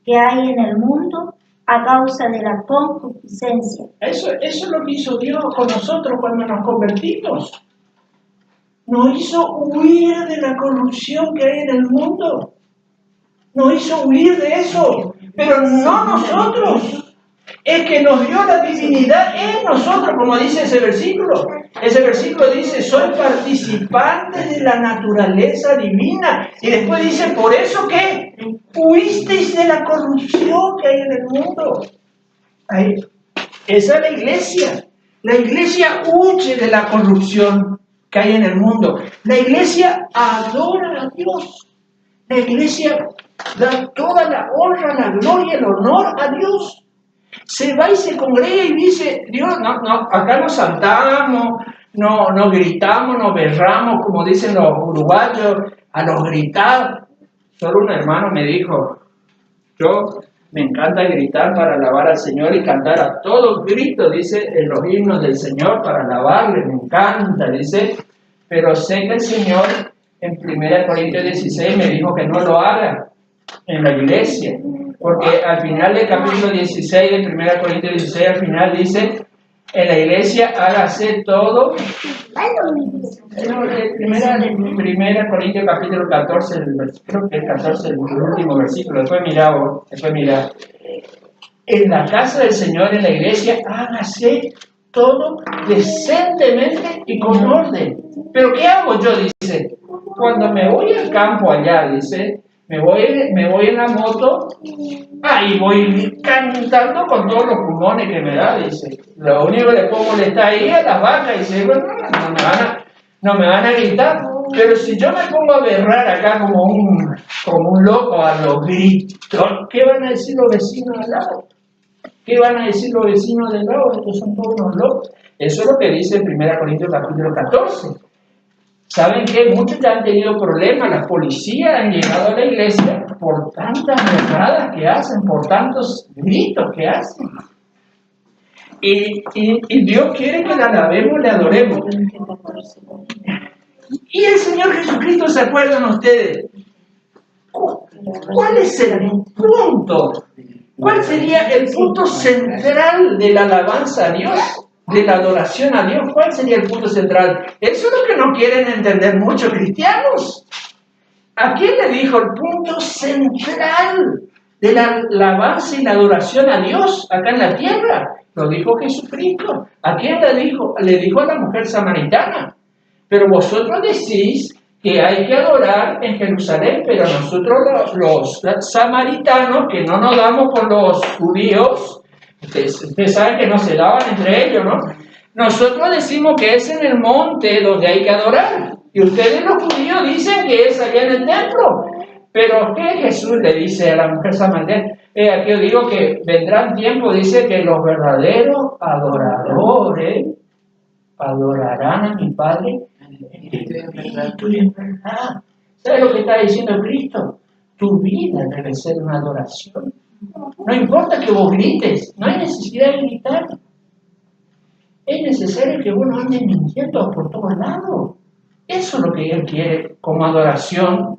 que hay en el mundo a causa de la concupiscencia. Eso es lo que hizo Dios con nosotros cuando nos convertimos. Nos hizo huir de la corrupción que hay en el mundo. Nos hizo huir de eso, pero no nosotros. Es que nos dio la divinidad en nosotros, como dice ese versículo. Ese versículo dice, soy participante de la naturaleza divina. Y después dice, por eso que huisteis de la corrupción que hay en el mundo. Ahí. Esa es la iglesia. La iglesia huye de la corrupción que hay en el mundo. La iglesia adora a Dios. La iglesia da toda la honra, la gloria, el honor a Dios. Se va y se congrega y dice, Dios, no, acá nos saltamos, no gritamos, no berramos, como dicen los uruguayos, a los gritar. Solo un hermano me dijo, yo me encanta gritar para alabar al Señor y cantar a todos gritos, dice, en los himnos del Señor para alabarle, me encanta, dice, pero sé que el Señor en 1 Corintios 16 me dijo que no lo haga en la iglesia. Porque al final del capítulo 16 de 1 Corintios 16, al final dice, en la iglesia hágase todo. Primera Corintios capítulo 14, creo que es 14, el último versículo, después mirá. En la casa del Señor, en la iglesia, hágase todo decentemente y con orden. ¿Pero qué hago yo? Dice, cuando me voy al campo allá, dice, me voy en la moto, y voy cantando con todos los pulmones que me da, dice. Lo único que le puedo molestar ahí a las vacas, dice, bueno, no me van a gritar. Pero si yo me pongo a berrar acá como un loco a los gritos, ¿qué van a decir los vecinos al lado? ¿Qué van a decir los vecinos del lado? Estos son todos unos locos. Eso es lo que dice en 1 Corintios capítulo 14. ¿Saben qué? Muchos ya han tenido problemas. Las policías han llegado a la iglesia por tantas berradas que hacen, por tantos gritos que hacen. Y Dios quiere que le alabemos, le adoremos. Y el Señor Jesucristo, ¿se acuerdan ustedes? ¿Cuál es el punto? ¿Cuál sería el punto central de la alabanza a Dios? De la adoración a Dios, ¿cuál sería el punto central? Eso es lo que no quieren entender muchos cristianos. ¿A quién le dijo el punto central de la alabanza y la adoración a Dios acá en la tierra? Lo dijo Jesucristo. ¿A quién le dijo? Le dijo a la mujer samaritana. Pero vosotros decís que hay que adorar en Jerusalén, pero nosotros los samaritanos, que no nos damos con los judíos, ustedes saben que no se daban entre ellos, ¿no? Nosotros decimos que es en el monte donde hay que adorar. Y ustedes los judíos dicen que es allá en el templo. Pero ¿qué Jesús le dice a la mujer samaritana? Aquí os digo que vendrán tiempos, dice que los verdaderos adoradores adorarán a mi Padre en espíritu y en verdad. ¿Sabes lo que está diciendo Cristo? Tu vida debe ser una adoración. No importa que vos grites, no hay necesidad de gritar. Es necesario que vos no andes mintiendo por todos lados. Eso es lo que Él quiere como adoración.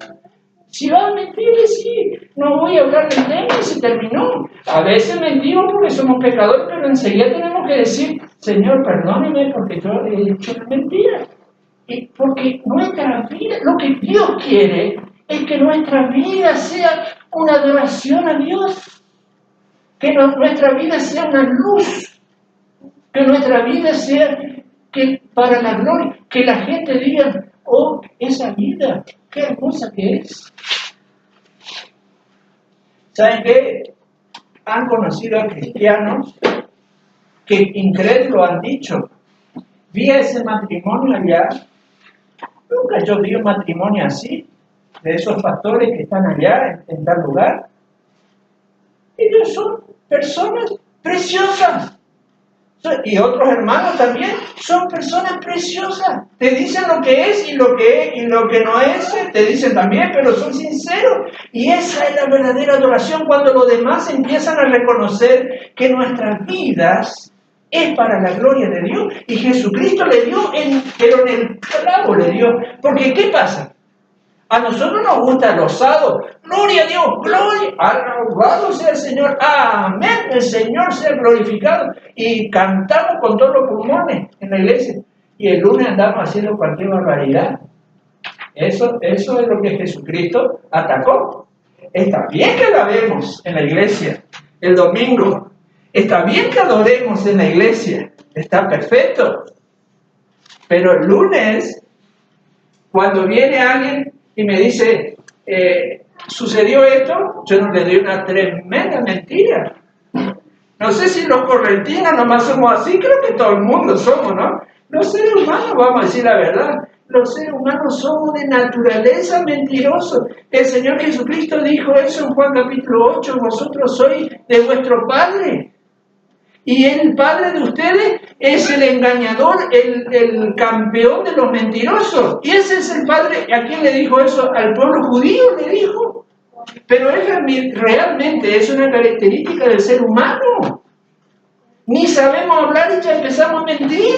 Si vas a mentir, sí, no voy a hablar del tema y se terminó. A veces mentimos porque somos pecadores, pero enseguida tenemos que decir, Señor, perdóneme porque yo he dicho una mentira. Porque nuestra vida, lo que Dios quiere es que nuestra vida sea una adoración a Dios. Que nuestra vida sea una luz. Que nuestra vida sea que para la gloria. Que la gente diga, oh, esa vida, qué hermosa que es. ¿Saben qué? Han conocido a cristianos que incrédulos han dicho, vi ese matrimonio allá, nunca yo vi un matrimonio así, de esos pastores que están allá en tal lugar. Ellos son personas preciosas. Y otros hermanos también son personas preciosas. Te dicen lo que es y lo que no es, te dicen también, pero son sinceros. Y esa es la verdadera adoración, cuando los demás empiezan a reconocer que nuestras vidas es para la gloria de Dios. Y Jesucristo le dio, pero en el clavo le dio. Porque ¿qué pasa? A nosotros nos gusta el osado. Gloria a Dios, gloria, alabado sea el Señor, amén, el Señor sea glorificado. Y cantamos con todos los pulmones en la iglesia. Y el lunes andamos haciendo cualquier barbaridad. Eso es lo que Jesucristo atacó. Está bien que alabemos en la iglesia el domingo. Está bien que adoremos en la iglesia. Está perfecto. Pero el lunes, cuando viene alguien y me dice, ¿sucedió esto? Yo no le doy una tremenda mentira. No sé si los correntinos nomás somos así, creo que todo el mundo somos, ¿no? Los seres humanos, vamos a decir la verdad, los seres humanos somos de naturaleza mentirosos. El Señor Jesucristo dijo eso en Juan capítulo 8, vosotros sois de vuestro Padre. Y el padre de ustedes es el engañador, el campeón de los mentirosos. Y ese es el padre. ¿A quién le dijo eso? Al pueblo judío le dijo. Pero realmente es una característica del ser humano. Ni sabemos hablar y ya empezamos a mentir.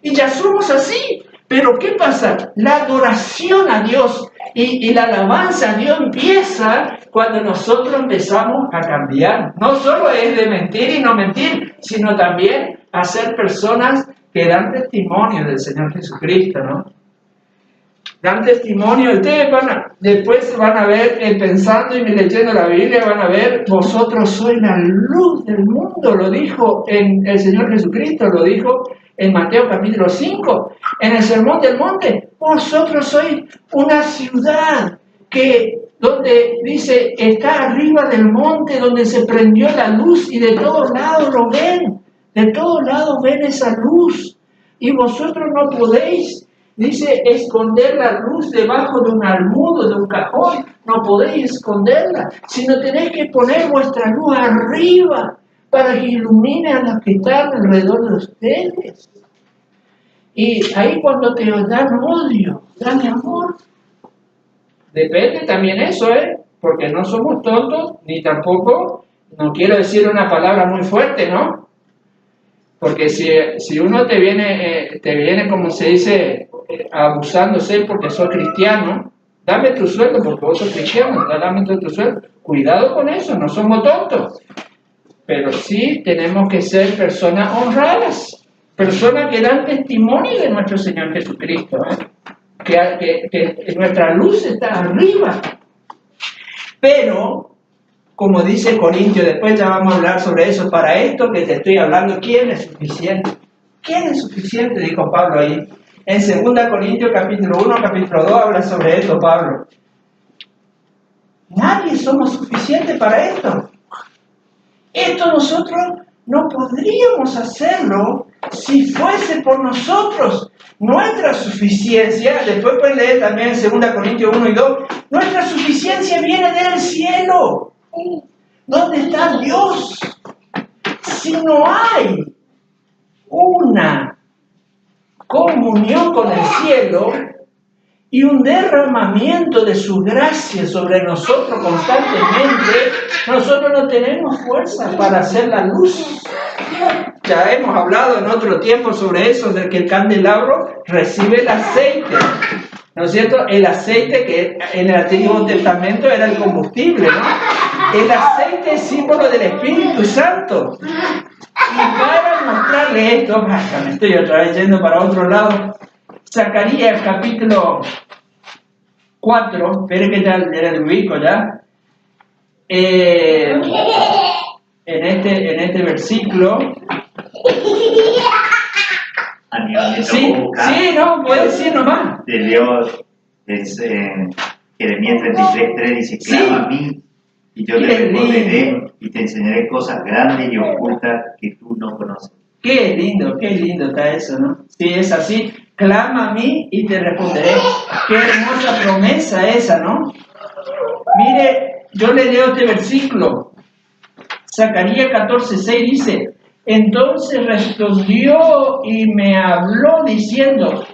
Y ya somos así. Pero ¿qué pasa? La adoración a Dios y la alabanza a Dios empieza cuando nosotros empezamos a cambiar. No solo es de mentir y no mentir, sino también a ser personas que dan testimonio del Señor Jesucristo, ¿no? Dan testimonio. Ustedes después van a ver, pensando y leyendo la Biblia, van a ver, vosotros sois la luz del mundo, lo dijo el Señor Jesucristo, lo dijo en Mateo capítulo 5, en el Sermón del Monte. Vosotros sois una ciudad donde dice, está arriba del monte, donde se prendió la luz y de todos lados lo ven, de todos lados ven esa luz. Y vosotros no podéis, dice, esconder la luz debajo de un almudo, de un cajón, no podéis esconderla, sino tenéis que poner vuestra luz arriba, para que ilumine a los que están alrededor de ustedes. Y ahí cuando te dan odio, dan amor. Depende también eso, porque no somos tontos, ni tampoco, no quiero decir una palabra muy fuerte, ¿no? Porque si uno te viene como se dice, abusándose porque sos cristiano, dame tu sueldo porque vos sos cristiano, dame tu sueldo. Cuidado con eso, no somos tontos. Pero sí tenemos que ser personas honradas, personas que dan testimonio de nuestro Señor Jesucristo, que nuestra luz está arriba. Pero, como dice Corintio, después ya vamos a hablar sobre eso, para esto que te estoy hablando, ¿quién es suficiente? ¿Quién es suficiente? Dijo Pablo ahí. En 2 Corintios capítulo 1, capítulo 2 habla sobre esto Pablo. Nadie somos suficientes para esto. Esto nosotros no podríamos hacerlo si fuese por nosotros. Nuestra suficiencia, después pueden leer también en 2 Corintios 1 y 2, nuestra suficiencia viene del cielo. ¿Dónde está Dios? Si no hay una comunión con el cielo y un derramamiento de su gracia sobre nosotros constantemente, nosotros no tenemos fuerza para hacer la luz. Ya hemos hablado en otro tiempo sobre eso, de que el candelabro recibe el aceite, ¿no es cierto? El aceite que en el Antiguo Testamento era el combustible, ¿no? El aceite es símbolo del Espíritu Santo. Y para mostrarle esto, me estoy otra vez yendo para otro lado, Zacarías capítulo 4, espere que ya le ubico ya. en este versículo. Sí, no, puede decir nomás. De Dios, es Jeremías 33:3 dice, clama a mí y yo te responderé y te enseñaré cosas grandes y ocultas que tú no conoces. Qué lindo está eso, ¿no? Sí, es así. Clama a mí y te responderé. Qué hermosa promesa esa, ¿no? Mire, yo le leo este versículo. Zacarías 14:6 dice, entonces respondió y me habló diciendo,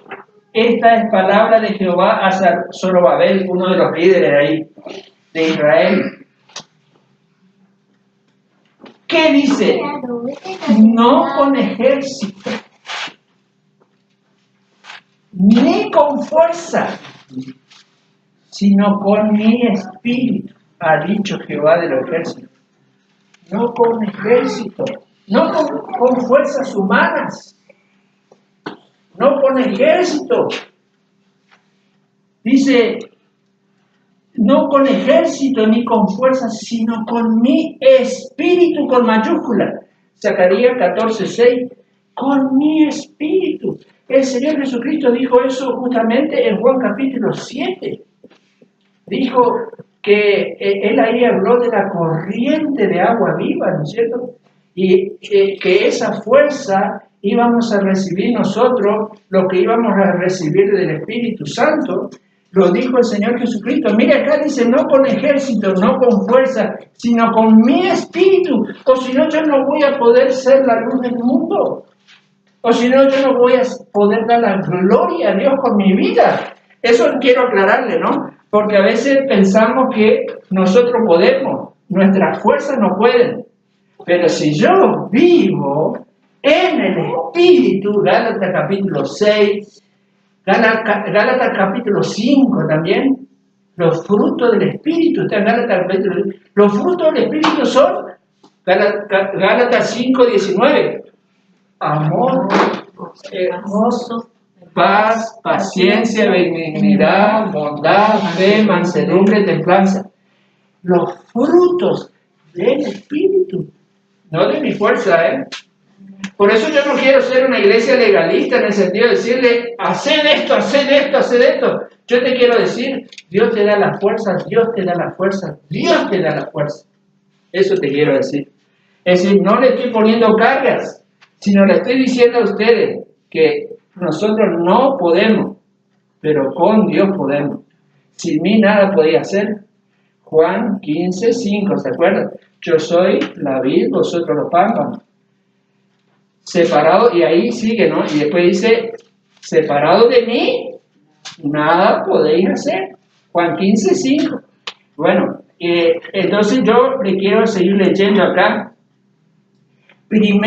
esta es palabra de Jehová a Zorobabel, uno de los líderes ahí de Israel. ¿Qué dice? No con ejército, ni con fuerza, sino con mi espíritu, ha dicho Jehová de los ejércitos. No con ejército, no con fuerzas humanas, no con ejército. Dice, no con ejército ni con fuerzas, sino con mi espíritu, con mayúscula. Zacarías 14:6, con mi espíritu. El Señor Jesucristo dijo eso justamente en Juan capítulo 7. Dijo que Él ahí habló de la corriente de agua viva, ¿no es cierto? Y que esa fuerza íbamos a recibir nosotros, lo que íbamos a recibir del Espíritu Santo. Lo dijo el Señor Jesucristo. Mira acá dice, no con ejército, no con fuerza, sino con mi espíritu. O si no, yo no voy a poder ser la luz del mundo. O si no, yo no voy a poder dar la gloria a Dios con mi vida. Eso quiero aclararle, ¿no? Porque a veces pensamos que nosotros podemos, nuestras fuerzas no pueden. Pero si yo vivo en el Espíritu, Gálatas capítulo 6, Gálatas capítulo 5 también, los frutos del Espíritu, está en Gálatas capítulo 5. Los frutos del Espíritu son, Gálatas 5:19, amor, Gozo, paz, paciencia, benignidad, bondad, fe, mansedumbre, templanza. Los frutos del Espíritu, no de mi fuerza, ¿eh? Por eso yo no quiero ser una iglesia legalista en el sentido de decirle, haced esto, haced esto, haced esto. Yo te quiero decir, Dios te da la fuerza, Dios te da la fuerza, Dios te da la fuerza. Eso te quiero decir. Es decir, no le estoy poniendo cargas, sino le estoy diciendo a ustedes que nosotros no podemos, pero con Dios podemos. Sin mí nada podía hacer. Juan 15:5, ¿se acuerdan? Yo soy la vid, vosotros los pámpanos. Separado, y ahí sigue, ¿no? Y después dice, separado de mí, nada podéis hacer. Juan 15:5. Bueno, entonces yo le quiero seguir leyendo acá.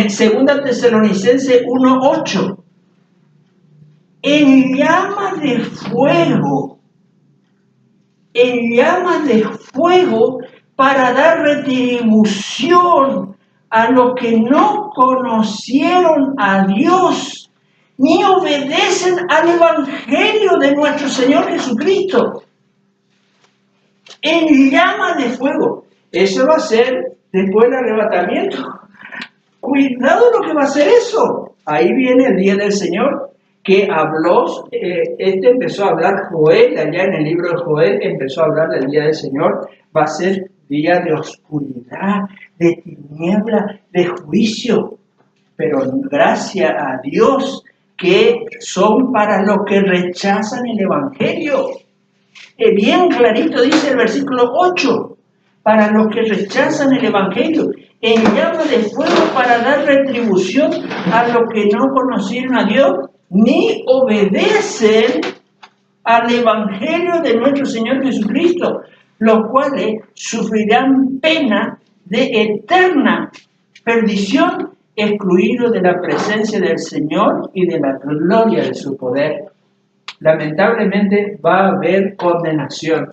Segunda Tesalonicenses 1:8. En llamas de fuego, para dar retribución a los que no conocieron a Dios, ni obedecen al Evangelio de nuestro Señor Jesucristo. En llamas de fuego. Eso va a ser después del arrebatamiento. Cuidado lo que va a ser eso. Ahí viene el día del Señor, que habló, empezó a hablar Joel, allá en el libro de Joel, empezó a hablar del día del Señor. Va a ser día de oscuridad, de tiniebla, de juicio. Pero gracias a Dios que son para los que rechazan el Evangelio. Bien clarito dice el versículo 8, para los que rechazan el Evangelio, en llama de fuego para dar retribución a los que no conocieron a Dios, ni obedecen al Evangelio de nuestro Señor Jesucristo, los cuales sufrirán pena de eterna perdición, excluidos de la presencia del Señor y de la gloria de su poder. Lamentablemente va a haber condenación,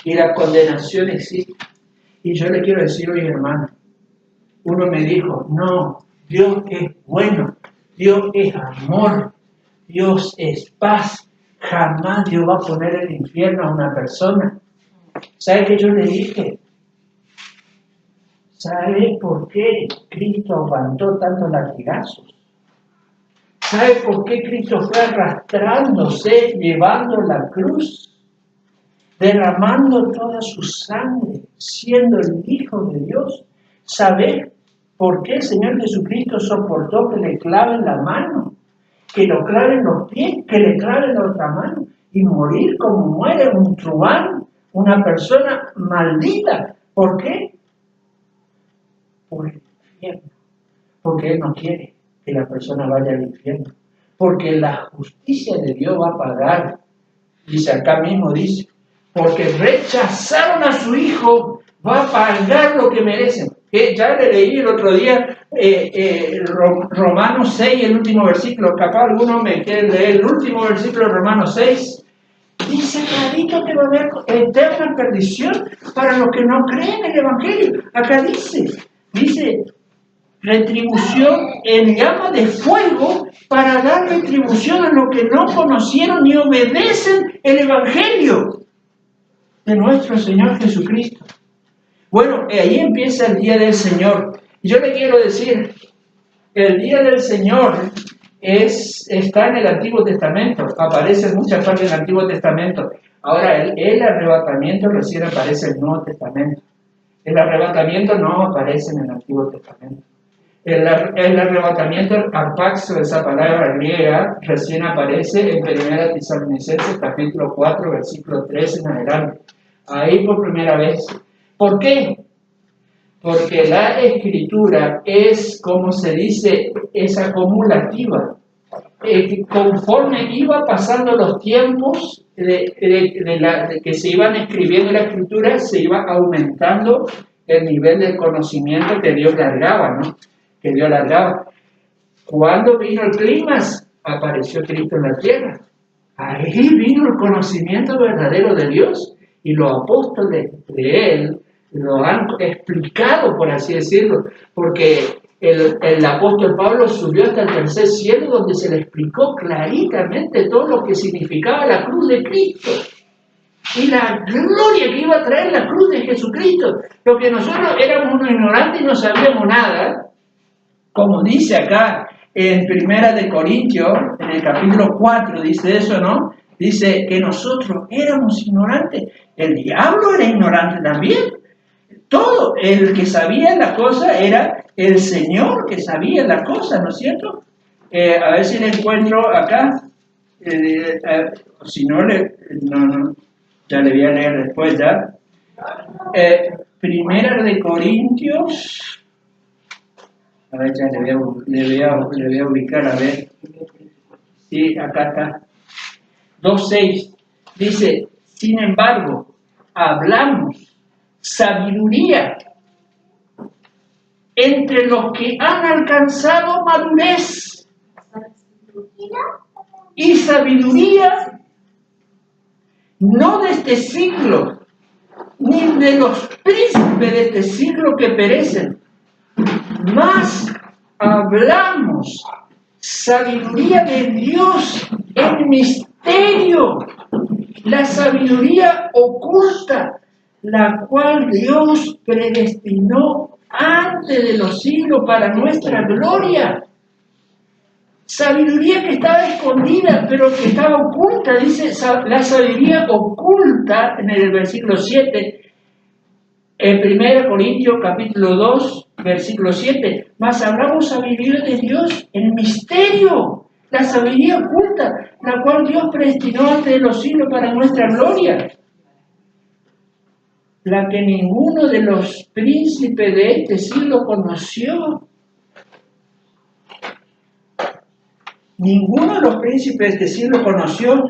y la condenación existe. Y yo le quiero decir hoy, hermano, uno me dijo, no, Dios es bueno, Dios es amor, Dios es paz, jamás Dios va a poner el infierno a una persona. ¿Sabe qué yo le dije? ¿Sabe por qué Cristo aguantó tantos latigazos? ¿Sabe por qué Cristo fue arrastrándose, llevando la cruz, derramando toda su sangre, siendo el Hijo de Dios? ¿Sabe por qué el Señor Jesucristo soportó que le claven la mano, que lo claven los pies, que le claven la otra mano y morir como muere un truán, una persona maldita? ¿Por qué? Por el infierno. Porque Él no quiere que la persona vaya al infierno. Porque la justicia de Dios va a pagar. Dice acá mismo, dice, porque rechazaron a su Hijo, va a pagar lo que merecen. Ya le leí el otro día Romanos 6, el último versículo. Capaz alguno me quiere leer el último versículo de Romanos 6. Dice clarito que va a haber eterna perdición para los que no creen en el Evangelio. Acá dice retribución en llama de fuego para dar retribución a los que no conocieron ni obedecen el Evangelio de nuestro Señor Jesucristo. Bueno, ahí empieza el día del Señor. Yo le quiero decir, el día del Señor está en el Antiguo Testamento, aparece en muchas partes del Antiguo Testamento. Ahora, el arrebatamiento recién aparece en el Nuevo Testamento. El arrebatamiento no aparece en el Antiguo Testamento. El arrebatamiento, arpaxo, esa palabra griega, recién aparece en 1 Tesalonicenses capítulo 4, versículo 3 en adelante. Ahí por primera vez. ¿Por qué? Porque la Escritura es, como se dice, es acumulativa. Conforme iba pasando los tiempos de que se iban escribiendo la Escritura, se iba aumentando el nivel de conocimiento que Dios largaba, ¿no? Que Dios largaba. Cuando vino el clímax, apareció Cristo en la tierra. Ahí vino el conocimiento verdadero de Dios y los apóstoles de Él lo han explicado, por así decirlo, porque el apóstol Pablo subió hasta el tercer cielo donde se le explicó claramente todo lo que significaba la cruz de Cristo y la gloria que iba a traer la cruz de Jesucristo. Lo que nosotros éramos unos ignorantes y no sabíamos nada, como dice acá en 1 Corintios, en el capítulo 4, dice eso, ¿no? Dice que nosotros éramos ignorantes. El diablo era ignorante también. Todo el que sabía la cosa era el Señor que sabía la cosa, ¿no es cierto? A ver si le encuentro acá. Si no, ya le voy a leer después ya. 1 Corintios. A ver, ya le voy a ubicar, a ver. Sí, acá está. 2.6. Dice, sin embargo, hablamos sabiduría entre los que han alcanzado madurez y sabiduría no de este siglo ni de los príncipes de este siglo que perecen, mas hablamos sabiduría de Dios en misterio, la sabiduría oculta, la cual Dios predestinó antes de los siglos para nuestra gloria. Sabiduría que estaba escondida, pero que estaba oculta, dice la sabiduría oculta en el versículo 7, en 1 Corintios capítulo 2, versículo 7, mas hablamos sabiduría de Dios en misterio, la sabiduría oculta, la cual Dios predestinó antes de los siglos para nuestra gloria, la que ninguno de los príncipes de este siglo conoció. Ninguno de los príncipes de este siglo conoció,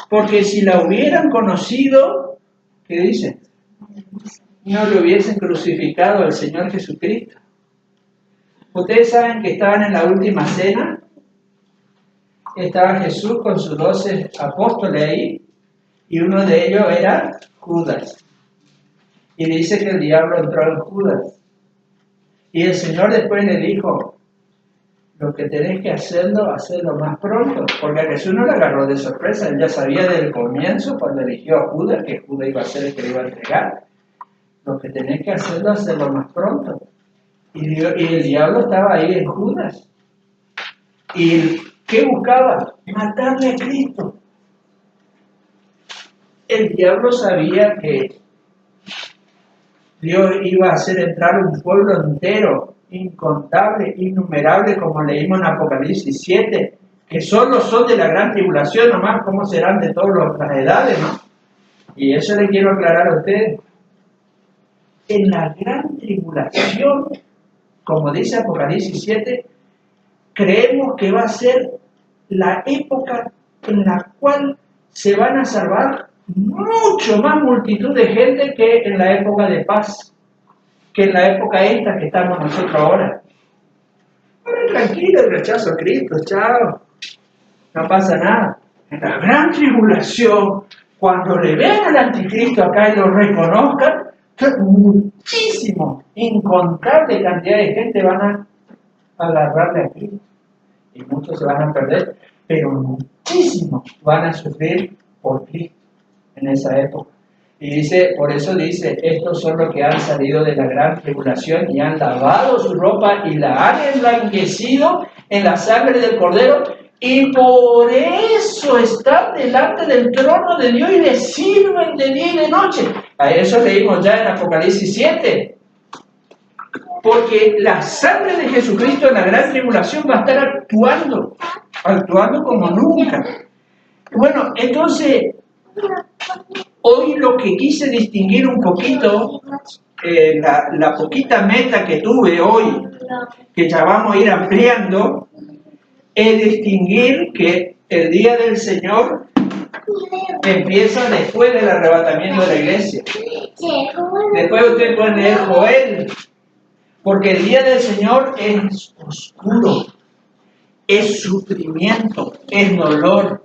porque si la hubieran conocido, ¿qué dice? No lo hubiesen crucificado al Señor Jesucristo. Ustedes saben que estaban en la última cena, estaba Jesús con sus 12 apóstoles ahí, y uno de ellos era Judas. Y dice que el diablo entró en Judas. Y el Señor después le dijo, lo que tenés que hacerlo más pronto, porque a Jesús no le agarró de sorpresa, él ya sabía desde el comienzo, cuando eligió a Judas, que Judas iba a ser el que le iba a entregar. lo que tenés que hacerlo más pronto. Y el diablo estaba ahí en Judas. ¿Y qué buscaba? Matarle a Cristo. El diablo sabía que Dios iba a hacer entrar un pueblo entero, incontable, innumerable, como leímos en Apocalipsis 7, que solo son de la gran tribulación, nomás como serán de todas las edades, ¿no? Y eso le quiero aclarar a ustedes. En la gran tribulación, como dice Apocalipsis 7, creemos que va a ser la época en la cual se van a salvar mucho más multitud de gente que en la época de paz, que en la época esta que estamos nosotros ahora. Bueno, tranquilo, rechazo a Cristo, chao, no pasa nada. En la gran tribulación, cuando le vean al anticristo acá y lo reconozcan, muchísimo, incontable cantidad de gente van a agarrarle a Cristo y muchos se van a perder, pero muchísimos van a sufrir por Cristo en esa época. Y dice, por eso dice, estos son los que han salido de la gran tribulación y han lavado su ropa y la han emblanquecido en la sangre del Cordero, y por eso están delante del trono de Dios y le sirven de día y de noche. A eso leímos ya en Apocalipsis 7. Porque la sangre de Jesucristo en la gran tribulación va a estar actuando como nunca. Bueno, entonces, hoy lo que quise distinguir un poquito, la poquita meta que tuve hoy, que ya vamos a ir ampliando, es distinguir que el día del Señor empieza después del arrebatamiento de la iglesia. Después ustedes pueden leer Joel, porque el día del Señor es oscuro, es sufrimiento, es dolor,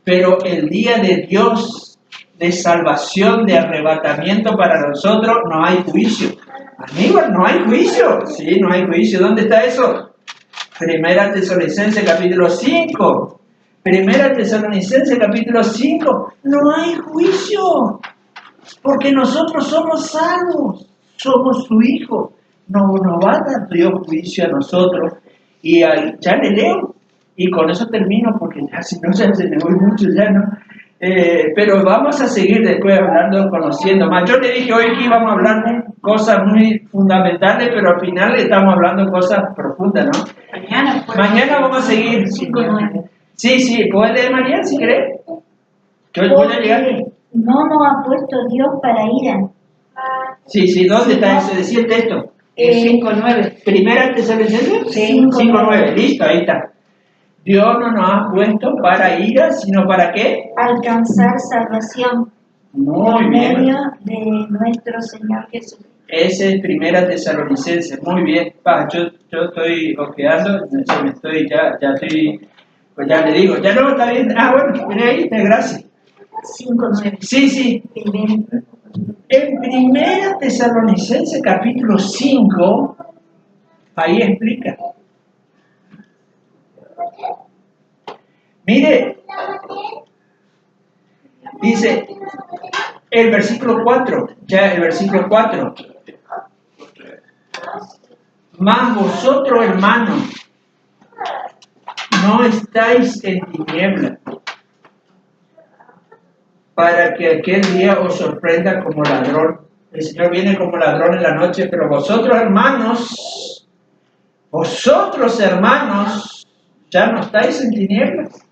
pero el día de Dios, de salvación, de arrebatamiento para nosotros, no hay juicio. Aníbal, no hay juicio. Sí, no hay juicio. ¿Dónde está eso? Primera Tesalonicenses capítulo 5. Primera Tesalonicenses capítulo 5. No hay juicio. Porque nosotros somos salvos. Somos su hijo. No va a dar Dios juicio a nosotros. Y ya le leo. Y con eso termino porque ya si no ya se me voy mucho ya, ¿no? Pero vamos a seguir después hablando, conociendo más. Yo le dije hoy que íbamos a hablar de cosas muy fundamentales, pero al final estamos hablando cosas profundas, ¿no? Mañana vamos a seguir. Sí, ¿puedes leer María si querés? Yo voy a llegar. No nos ha puesto Dios para ira. Sí, ¿dónde está ese? Decía el texto. 5:9. Primera Tesalonicenses 5:9. Listo, ahí está. Dios no nos ha puesto para ira, sino para ¿qué? Alcanzar salvación Muy por bien. medio de nuestro Señor Jesús. Ese es Primera Tesalonicenses. Muy bien. Yo estoy ojeando, pues ya le digo, ya no está bien. Bueno, mire ahí, gracias. 5:9. Sí. En Primera Tesalonicenses capítulo 5, ahí explica. Mire, dice el versículo 4, mas vosotros, hermanos, no estáis en tinieblas, para que aquel día os sorprenda como ladrón. El Señor viene como ladrón en la noche, pero vosotros, hermanos, ya no estáis en tinieblas,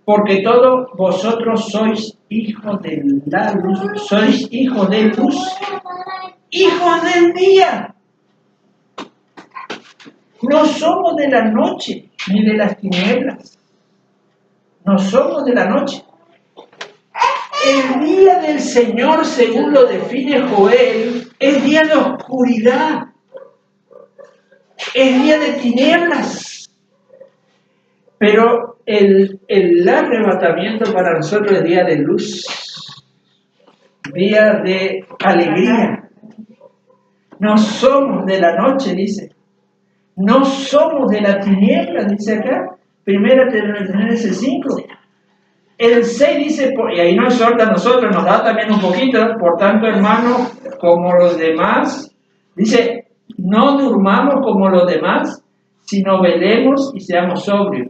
porque todos vosotros sois hijos de la luz, sois hijos de luz, hijos del día. No somos de la noche ni de las tinieblas, no somos de la noche. El día del Señor, según lo define Joel, es día de oscuridad, es día de tinieblas. Pero el arrebatamiento para nosotros es día de luz, día de alegría. No somos de la noche, dice. No somos de la tiniebla, dice acá. Primera Tesalonicenses 5. El 6 dice, y ahí nos exhorta a nosotros, nos da también un poquito, por tanto, hermanos, como los demás, dice, no durmamos como los demás, sino velemos y seamos sobrios.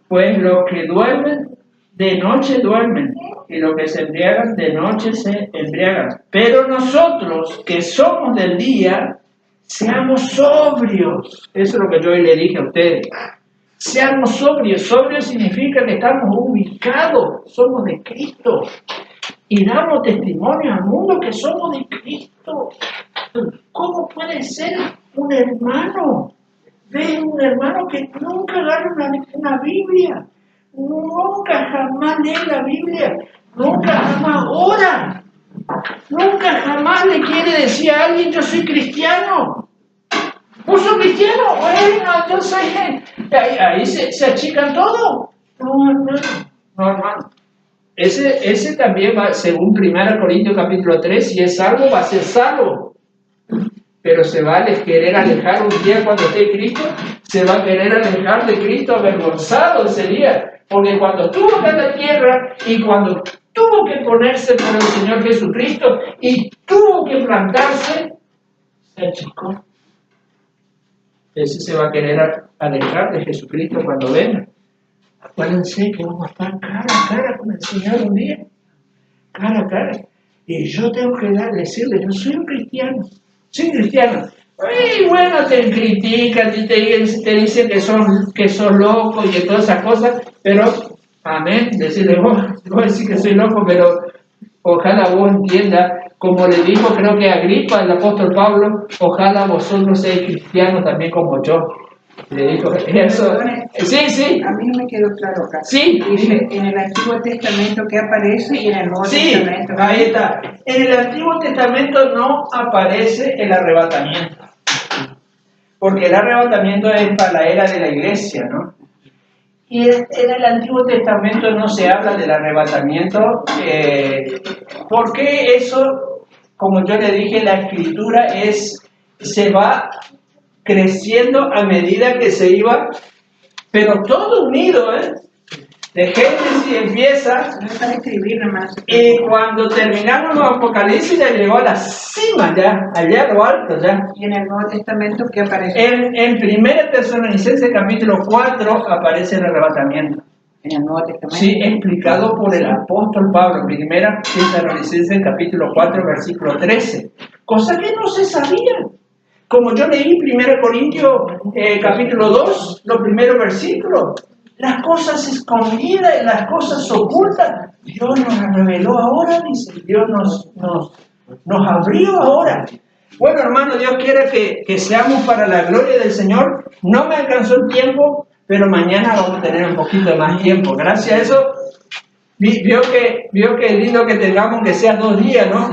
Pues los que duermen, de noche duermen, y los que se embriagan, de noche se embriagan. Pero nosotros, que somos del día, seamos sobrios. Eso es lo que yo hoy le dije a ustedes. Seamos sobrios. Sobrio significa que estamos ubicados, somos de Cristo. Y damos testimonio al mundo que somos de Cristo. ¿Cómo puede ser un hermano? Ve un hermano que nunca agarra una Biblia. Nunca jamás lee la Biblia. Nunca jamás ora. Nunca jamás le quiere decir a alguien, yo soy cristiano. ¿Vos sos cristiano? Bueno, yo soy... Ahí se achican todo. No, hermano. No, hermano. Ese también va, según 1 Corintios capítulo 3, si es salvo, va a ser salvo. Pero se va a querer alejar un día cuando esté en Cristo, se va a querer alejar de Cristo avergonzado ese día. Porque cuando estuvo acá en la tierra y cuando tuvo que ponerse por el Señor Jesucristo y tuvo que plantarse, se achicó. Ese se va a querer alejar de Jesucristo cuando venga. Acuérdense que vamos a estar cara a cara con el Señor un día. Cara a cara. Y yo tengo que decirle, yo soy un cristiano. Soy cristiano. Y bueno, te critican y te dicen que sos loco y que todas esas cosas, pero, amén, decirle, vos decís que soy loco, pero ojalá vos entiendas, como le dijo creo que a Agripa, el apóstol Pablo, ojalá vosotros seáis cristianos también como yo. Le dijo eso. Sí. A mí me quedó claro acá. Sí. Dice, en el Antiguo Testamento que aparece y en el Nuevo Testamento. Sí, ahí está. En el Antiguo Testamento no aparece el arrebatamiento. Porque el arrebatamiento es para la era de la iglesia, ¿no? Y en el Antiguo Testamento no se habla del arrebatamiento. Porque eso, como yo le dije, la escritura se va creciendo a medida que se iba, pero todo unido, de Génesis empieza, No es para escribir nomás. y cuando terminamos los Apocalipsis ya llegó a la cima, allá a lo alto, ya. Y en el Nuevo Testamento que aparece. En 1 Tesalonicenses capítulo 4 aparece el arrebatamiento. En el Nuevo Testamento. Sí, explicado por el apóstol Pablo, 1 Tesalonicenses capítulo 4 versículo 13, cosa que no se sabía. Como yo leí 1 Corintios capítulo 2, los primeros versículos, las cosas escondidas y las cosas ocultas, Dios nos las reveló ahora, dice, Dios nos abrió ahora. Bueno, hermano, Dios quiere que seamos para la gloria del Señor. No me alcanzó el tiempo, pero mañana vamos a tener un poquito de más tiempo. Gracias a eso, vio que es lindo que tengamos que sea 2 días, ¿no?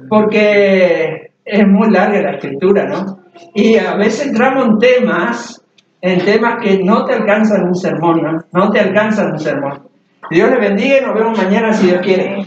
Porque es muy larga la escritura, ¿no? Y a veces entramos en temas que no te alcanzan un sermón, ¿no? No te alcanzan un sermón. Dios les bendiga y nos vemos mañana si Dios quiere.